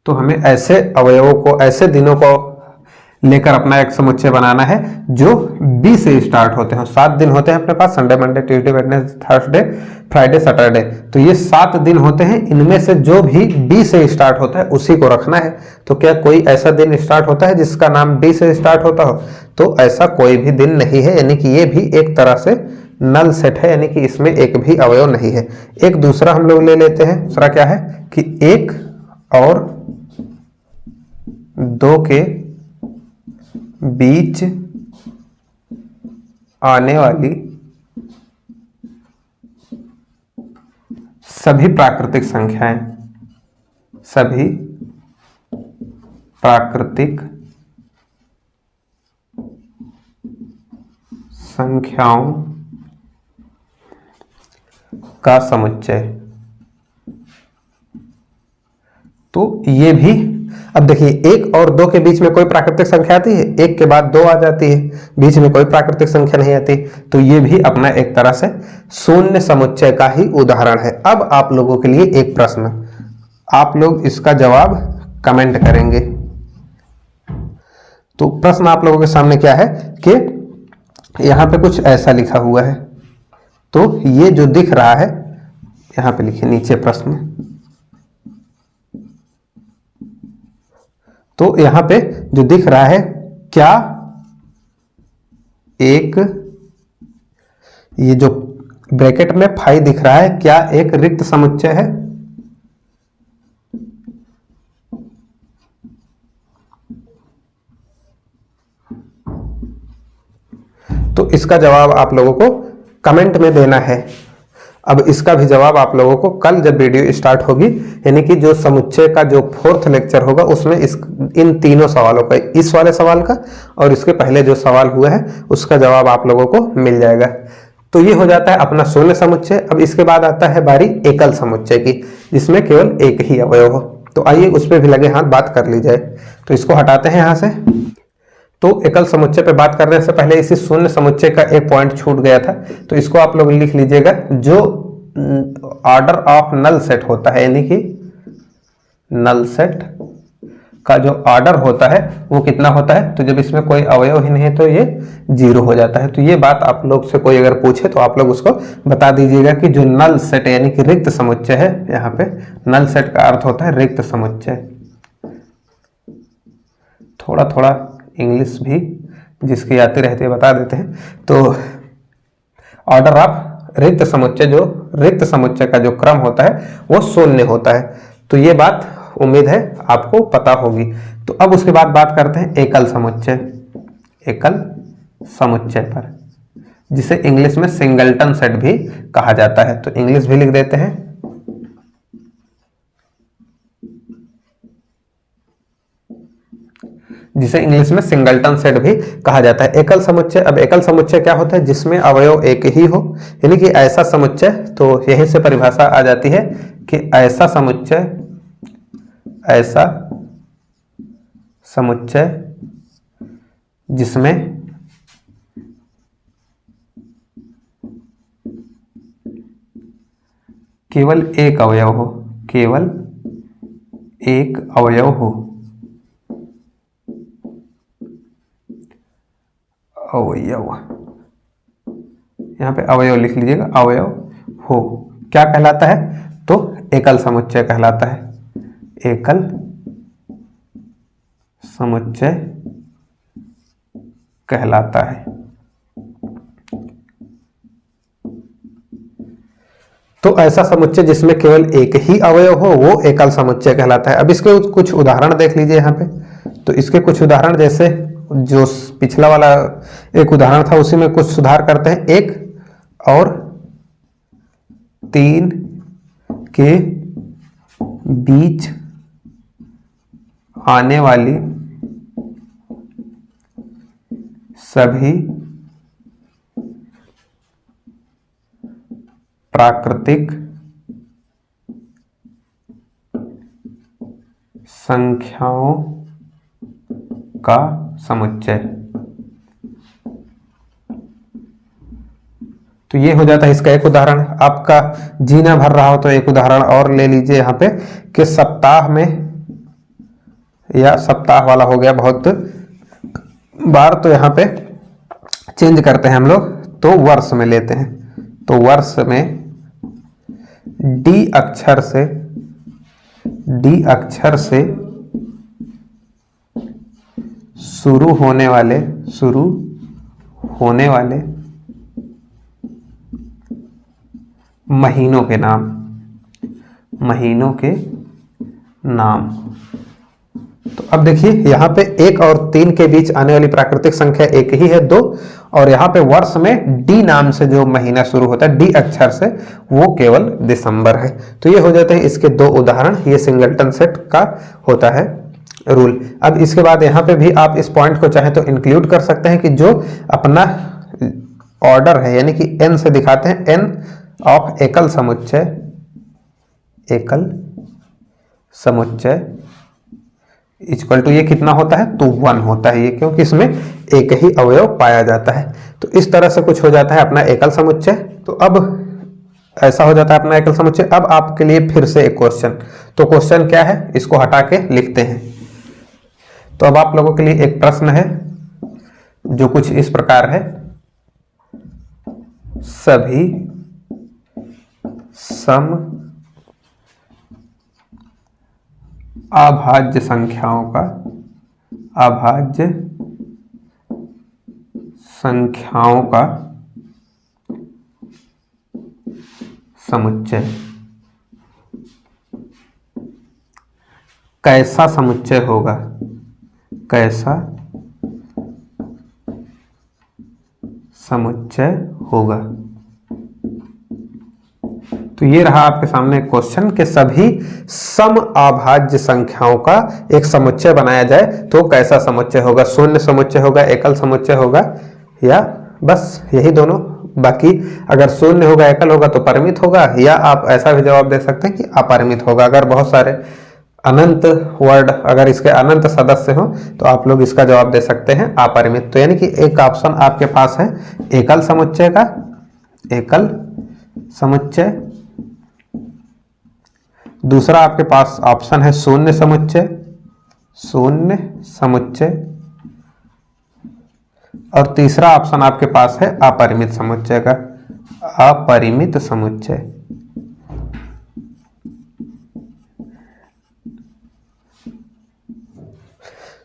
तो हमें ऐसे अवयवों को, ऐसे दिनों को लेकर अपना एक समुच्चय बनाना है जो बी से स्टार्ट होते हैं। 7 दिन होते हैं अपने पास, Sunday, Monday, Tuesday, Wednesday, Thursday, Friday, Saturday. तो ये 7 दिन होते हैं, इनमें से जो भी बी से स्टार्ट होता है उसी को रखना है। तो क्या कोई ऐसा दिन स्टार्ट होता है जिसका नाम बी से स्टार्ट होता हो? तो ऐसा कोई भी दिन नहीं है, यानी कि ये भी एक तरह से नल सेट है, यानी कि इसमें एक भी अवयव नहीं है। एक दूसरा हम लोग ले लेते हैं। दूसरा क्या है कि 1 और 2 के बीच आने वाली सभी प्राकृतिक संख्याएं, सभी प्राकृतिक संख्याओं का समुच्चय। तो ये भी, अब देखिए 1 और 2 के बीच में कोई प्राकृतिक संख्या आती है, 1 के बाद 2 आ जाती है, बीच में कोई प्राकृतिक संख्या नहीं आती, तो ये भी अपना एक तरह से शून्य समुच्चय का ही उदाहरण है। अब आप लोगों के लिए एक प्रश्न, आप लोग इसका जवाब कमेंट करेंगे। तो प्रश्न आप लोगों के सामने क्या है कि यहां पे कुछ ऐसा लिखा हुआ है, तो ये जो दिख रहा है यहां पे लिखिए नीचे प्रश्न, तो यहां पे जो दिख रहा है, क्या एक, ये जो ब्रैकेट में फाई दिख रहा है, क्या एक रिक्त समुच्चय है? तो इसका जवाब आप लोगों को कमेंट में देना है। अब इसका भी जवाब आप लोगों को कल जब वीडियो स्टार्ट होगी, यानी कि जो समुच्चय का जो 4th लेक्चर होगा उसमें इन तीनों सवालों का, इस वाले सवाल का और इसके पहले जो सवाल हुआ है उसका जवाब आप लोगों को मिल जाएगा। तो ये हो जाता है अपना शून्य समुच्चय। अब इसके बाद आता है बारी एकल समुच्चय की, जिसमें केवल एक ही अवयव हो। तो आइए उस पर भी लगे हाथ बात कर ली जाए। तो इसको हटाते हैं यहाँ से। तो एकल समुच्चय पे बात करने से पहले इसी शून्य समुच्चय का एक पॉइंट छूट गया था, तो इसको आप लोग लिख लीजिएगा। जो ऑर्डर ऑफ नल सेट होता है, यानी कि नल सेट का जो ऑर्डर होता है वो कितना होता है, तो जब इसमें कोई अवयव ही नहीं है तो ये 0 हो जाता है। तो ये बात आप लोग से कोई अगर पूछे तो आप लोग उसको बता दीजिएगा कि जो नल सेट यानी कि रिक्त समुच्चय है, यहाँ पे नल सेट का अर्थ होता है रिक्त समुच्चय। थोड़ा थोड़ा इंग्लिश भी जिसकी आती रहती है बता देते हैं। तो ऑर्डर ऑफ रिक्त समुच्चय, जो रिक्त समुच्चय का जो क्रम होता है वो शून्य होता है। तो ये बात उम्मीद है आपको पता होगी। तो अब उसके बाद बात करते हैं एकल समुच्चय, एकल समुच्चय पर, जिसे इंग्लिश में सिंगलटन सेट भी कहा जाता है। तो इंग्लिश भी लिख देते हैं, जिसे इंग्लिश में सिंगलटन सेट भी कहा जाता है। एकल समुच्चय, अब एकल समुच्चय क्या होता है, जिसमें अवयव एक ही हो, यानी कि ऐसा समुच्चय। तो यहीं से परिभाषा आ जाती है कि ऐसा समुच्चय, ऐसा समुच्चय जिसमें केवल एक अवयव हो, केवल एक अवयव हो, अवयव, यहां पे अवयव लिख लीजिएगा, अवयव हो, क्या कहलाता है, तो एकल समुच्चय कहलाता है। एकल समुच्चय कहलाता है। तो ऐसा समुच्चय जिसमें केवल एक ही अवयव हो वो एकल समुच्चय कहलाता है। अब इसके कुछ उदाहरण देख लीजिए यहाँ पे। तो इसके कुछ उदाहरण, जैसे जो पिछला वाला एक उदाहरण था उसी में कुछ सुधार करते हैं। 1 और 3 के बीच आने वाली सभी प्राकृतिक संख्याओं का समुच्चय। तो ये हो जाता है इसका एक उदाहरण। आपका जीना भर रहा हो तो एक उदाहरण और ले लीजिए यहाँ पे कि सप्ताह में, या सप्ताह वाला हो गया बहुत बार, तो यहाँ पे चेंज करते हैं हम लोग, तो वर्ष में लेते हैं। तो वर्ष में डी अक्षर से शुरू होने वाले महीनों के नाम। तो अब देखिए यहाँ पे 1 और 3 के बीच आने वाली प्राकृतिक संख्या एक ही है, 2, और यहाँ पे वर्ष में डी नाम से जो महीना शुरू होता है, डी अक्षर से, वो केवल दिसंबर है। तो ये हो जाते हैं इसके 2 उदाहरण। ये सिंगलटन सेट का होता है रूल। अब इसके बाद यहाँ पे भी आप इस पॉइंट को चाहे तो इंक्लूड कर सकते हैं कि जो अपना ऑर्डर है यानी कि n से दिखाते हैं, n ऑफ एकल समुच्चय इक्वल टू ये कितना होता है, तो 1 होता है ये, क्योंकि इसमें एक ही अवयव पाया जाता है। तो इस तरह से कुछ हो जाता है अपना एकल समुच्चय। तो अब ऐसा हो जाता है अपना एकल समुच्चय। अब आपके लिए फिर से एक क्वेश्चन, तो क्वेश्चन क्या है इसको हटा के लिखते हैं। तो अब आप लोगों के लिए एक प्रश्न है जो कुछ इस प्रकार है, सभी सम अभाज्य संख्याओं का समुच्चय कैसा समुच्चय होगा, कैसा समुच्चय होगा। तो ये रहा आपके सामने क्वेश्चन कि सभी सम अभाज्य संख्याओं का एक समुच्चय बनाया जाए तो कैसा समुच्चय होगा, शून्य समुच्चय होगा, एकल समुच्चय होगा, या बस यही दोनों। बाकी अगर शून्य होगा, एकल होगा तो परिमित होगा, या आप ऐसा भी जवाब दे सकते हैं कि अपरिमित होगा। अगर बहुत सारे अनंत वर्ड, अगर इसके अनंत सदस्य हो तो आप लोग इसका जवाब दे सकते हैं अपरिमित। तो यानी कि एक ऑप्शन आपके पास है एकल समुच्चय का, एकल समुच्चय। दूसरा आपके पास ऑप्शन है शून्य समुच्चय, और तीसरा ऑप्शन आपके पास है अपरिमित समुच्चय का, अपरिमित समुच्चय।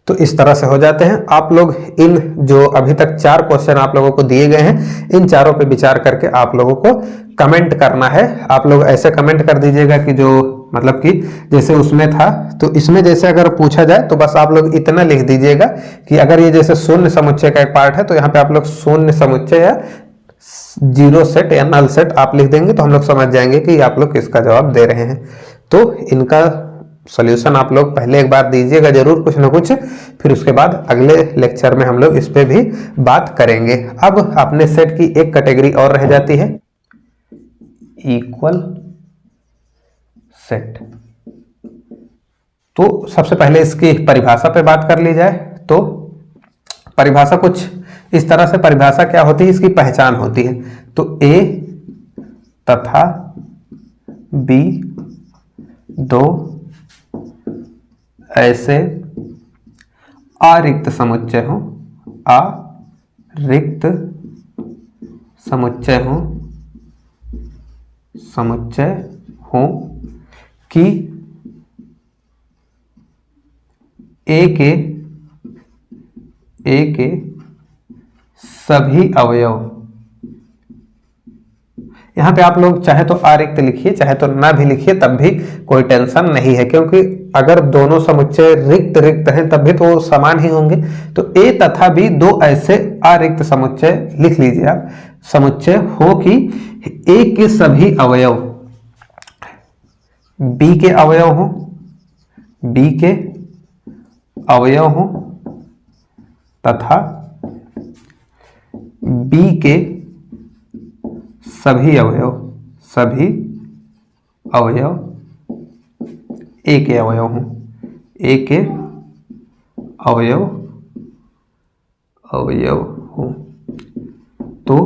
तो इस तरह से हो जाते हैं। आप लोग इन जो अभी तक 4 क्वेश्चन आप लोगों को दिए गए हैं, इन चारों पे विचार करके आप लोगों को कमेंट करना है। आप लोग ऐसे कमेंट कर दीजिएगा कि जो मतलब कि जैसे उसमें था, तो इसमें जैसे अगर पूछा जाए तो बस आप लोग इतना लिख दीजिएगा कि अगर ये जैसे शून्य समुच्चय का एक पार्ट है तो यहाँ पे आप लोग शून्य समुच्चय या जीरो सेट या नल सेट आप लिख देंगे तो हम लोग समझ जाएंगे कि आप लोग किसका जवाब दे रहे हैं। तो इनका सॉल्यूशन आप लोग पहले एक बार दीजिएगा जरूर कुछ ना कुछ, फिर उसके बाद अगले लेक्चर में हम लोग इस पे भी बात करेंगे। अब अपने सेट की एक कैटेगरी और रह जाती है, इक्वल सेट। तो सबसे पहले इसकी परिभाषा पे बात कर ली जाए तो परिभाषा कुछ इस तरह से, परिभाषा क्या होती है, इसकी पहचान होती है। तो A तथा B दो ऐसे अरिक्त समुच्चय हो, अरिक्त समुच्चय हो कि A के सभी अवयव, यहां पे आप लोग चाहे तो अरिक्त लिखिए चाहे तो ना भी लिखिए तब भी कोई टेंशन नहीं है, क्योंकि अगर दोनों समुच्चय रिक्त रिक्त हैं तब भी तो समान ही होंगे। तो A तथा B दो ऐसे अरिक्त समुच्चय लिख लीजिए आप, समुच्चय हो कि A के सभी अवयव B के अवयव हो, B के अवयव हो तथा B के सभी अवयव A के अवयव हों, A के अवयव हों। तो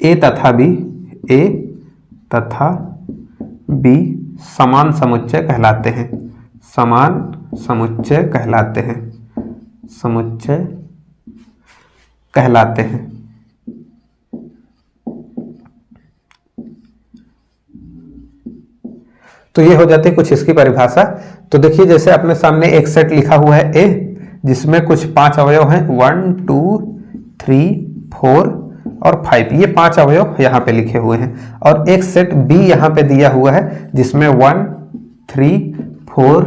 A तथा B समान समुच्चय कहलाते हैं, समान समुच्चय कहलाते हैं। तो ये हो जाती है कुछ इसकी परिभाषा। तो देखिए जैसे अपने सामने एक सेट लिखा हुआ है A, जिसमें कुछ 5 अवयव हैं, 1 2 3 4 और 5, ये 5 अवयव यहाँ पे लिखे हुए हैं। और एक सेट B यहाँ पे दिया हुआ है जिसमें 1 3 4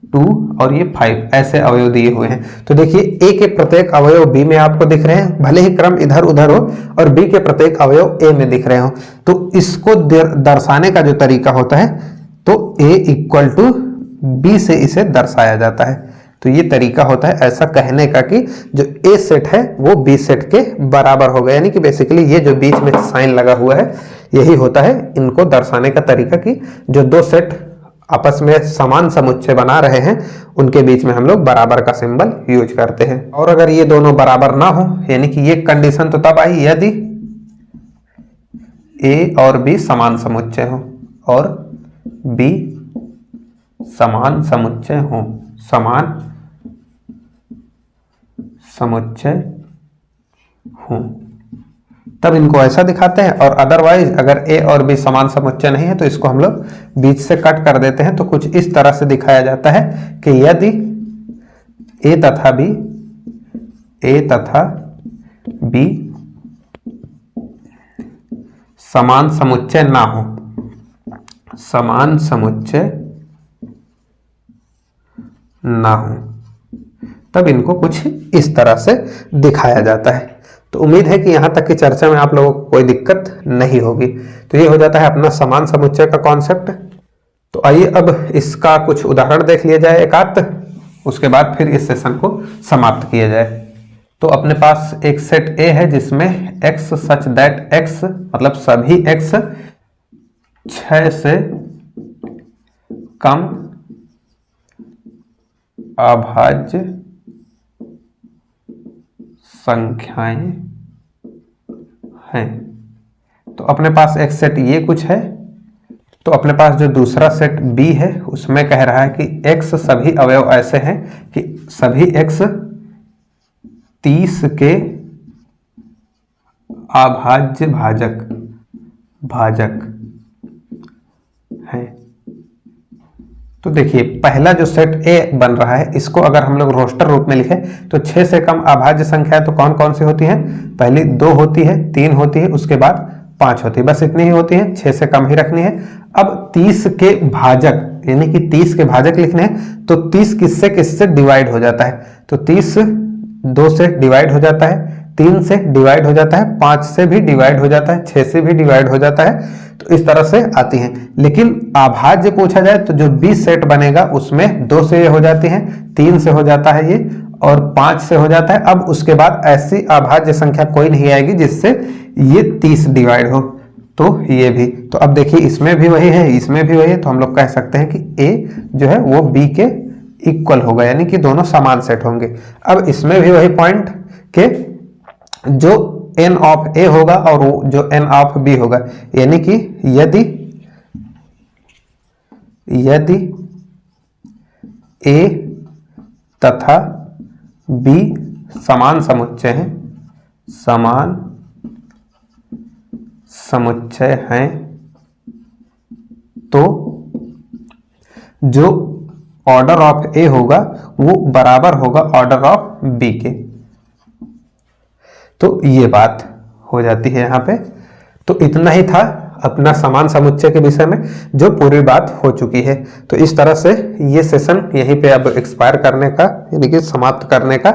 2 और ये 5 ऐसे अवयव दिए हुए हैं। तो देखिए A के प्रत्येक अवयव B में आपको दिख रहे हैं, भले ही क्रम इधर उधर हो, और B के प्रत्येक अवयव A में दिख रहे हो। तो इसको दर्शाने का जो तरीका होता है, तो A इक्वल टू बी से इसे दर्शाया जाता है। तो ये तरीका होता है ऐसा कहने का कि जो ए सेट है वो बी सेट के बराबर होगा, यानी कि बेसिकली ये जो बीच में साइन लगा हुआ है यही होता है इनको दर्शाने का तरीका कि जो दो सेट आपस में समान समुच्चय बना रहे हैं उनके बीच में हम लोग बराबर का सिंबल यूज करते हैं। और अगर ये दोनों बराबर ना हो, यानी कि ये कंडीशन तो तब आई यदि ए और बी समान समुच्चय हो और बी समान समुच्चय हो, समान समुच्चय हो, तब इनको ऐसा दिखाते हैं। और अदरवाइज अगर ए और बी समान समुच्चय नहीं है तो इसको हम लोग बीच से कट कर देते हैं। तो कुछ इस तरह से दिखाया जाता है कि यदि ए तथा बी समान समुच्चय ना हो, समान समुच्चय ना हो, तब इनको कुछ इस तरह से दिखाया जाता है। तो उम्मीद है कि यहां तक की चर्चा में आप लोगों को कोई दिक्कत नहीं होगी। तो ये हो जाता है अपना समान समुच्चय का कॉन्सेप्ट। तो आइए अब इसका कुछ उदाहरण देख लिया जाए एक आध, उसके बाद फिर इस सेशन को समाप्त किया जाए। तो अपने पास एक सेट ए है जिसमें x सच दैट x मतलब सभी x 6 से कम अभाज्य संख्याएं हैं। तो अपने पास एक सेट ये कुछ है। तो अपने पास जो दूसरा सेट बी है उसमें कह रहा है कि x सभी अवयव ऐसे हैं कि सभी x 30 के अभाज्य भाजक है। तो देखिए पहला जो सेट ए बन रहा है इसको अगर हम लोग रोस्टर रूप में लिखें तो 6 से कम अभाज्य संख्या तो कौन कौन सी होती हैं? पहली 2 होती है, 3 होती है, उसके बाद 5 होती है, बस इतनी ही होती है, 6 से कम ही रखनी है। अब 30 के भाजक यानी कि 30 के भाजक लिखने हैं तो 30 किससे किससे डिवाइड हो जाता है? तो 30 2 से डिवाइड हो जाता है, 3 से डिवाइड हो जाता है, 5 से भी डिवाइड हो जाता है, 6 से भी डिवाइड हो जाता है। तो इस तरह से आती हैं। लेकिन अभाज्य पूछा जाए तो जो बी सेट बनेगा उसमें 2 से ये हो जाती है, 3 से हो जाता है ये और 5 से हो जाता है। अब उसके बाद ऐसी अभाज्य संख्या कोई नहीं आएगी जिससे ये 30 डिवाइड हो। तो ये भी, तो अब देखिए इसमें भी वही है, इसमें भी वही है। तो हम लोग कह सकते हैं कि ए जो है वो बी के इक्वल होगा, यानी कि दोनों समान सेट होंगे। अब इसमें भी वही पॉइंट के जो n ऑफ ए होगा और वो जो n ऑफ बी होगा, यानी कि यदि ए तथा बी समान समुच्चय हैं, समान समुच्चय हैं, तो जो ऑर्डर ऑफ ए होगा वो बराबर होगा ऑर्डर ऑफ बी के। तो ये बात हो जाती है यहाँ पे। तो इतना ही था अपना समान समुच्चय के विषय में, जो पूरी बात हो चुकी है। तो इस तरह से ये सेशन यहीं पे अब एक्सपायर करने का यानी कि समाप्त करने का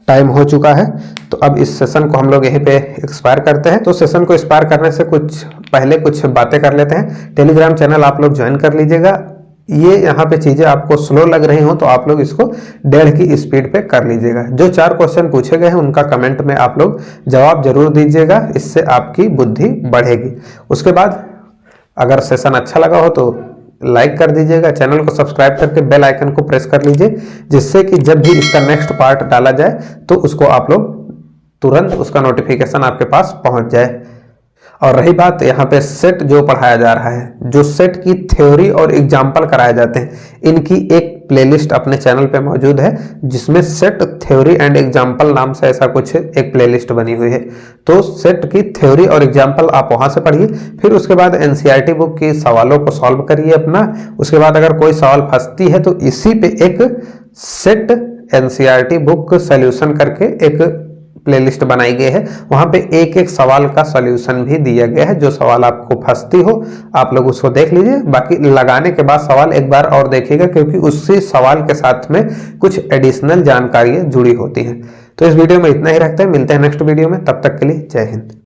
टाइम हो चुका है। तो अब इस सेशन को हम लोग यहीं पे एक्सपायर करते हैं। तो सेशन को एक्सपायर करने से पहले कुछ बातें कर लेते हैं। टेलीग्राम चैनल आप लोग ज्वाइन कर लीजिएगा। ये यहाँ पे चीजें आपको स्लो लग रही हो तो आप लोग इसको 1.5 की स्पीड पे कर लीजिएगा। जो 4 क्वेश्चन पूछे गए हैं उनका कमेंट में आप लोग जवाब जरूर दीजिएगा, इससे आपकी बुद्धि बढ़ेगी। उसके बाद अगर सेशन अच्छा लगा हो तो लाइक कर दीजिएगा, चैनल को सब्सक्राइब करके बेल आइकन को प्रेस कर लीजिए, जिससे कि जब भी इसका नेक्स्ट पार्ट डाला जाए तो उसको आप लोग तुरंत उसका नोटिफिकेशन आपके पास पहुंच जाए। और रही बात यहाँ पे सेट जो पढ़ाया जा रहा है, जो सेट की थ्योरी और एग्जाम्पल कराए जाते हैं, इनकी एक प्लेलिस्ट अपने चैनल पे मौजूद है जिसमें सेट थ्योरी एंड एग्जाम्पल नाम से ऐसा कुछ एक प्लेलिस्ट बनी हुई है। तो सेट की थ्योरी और एग्जाम्पल आप वहां से पढ़िए, फिर उसके बाद एनसीईआरटी बुक के सवालों को सॉल्व करिए अपना। उसके बाद अगर कोई सवाल फंसती है तो इसी पे एक सेट एनसीईआरटी बुक सॉल्यूशन करके एक प्लेलिस्ट बनाई गई है, वहां पे एक एक सवाल का सॉल्यूशन भी दिया गया है। जो सवाल आपको फंसती हो आप लोग उसको देख लीजिए, बाकी लगाने के बाद सवाल एक बार और देखिएगा, क्योंकि उसी सवाल के साथ में कुछ एडिशनल जानकारियां जुड़ी होती हैं। तो इस वीडियो में इतना ही रखते हैं, मिलते हैं नेक्स्ट वीडियो में, तब तक के लिए जय हिंद।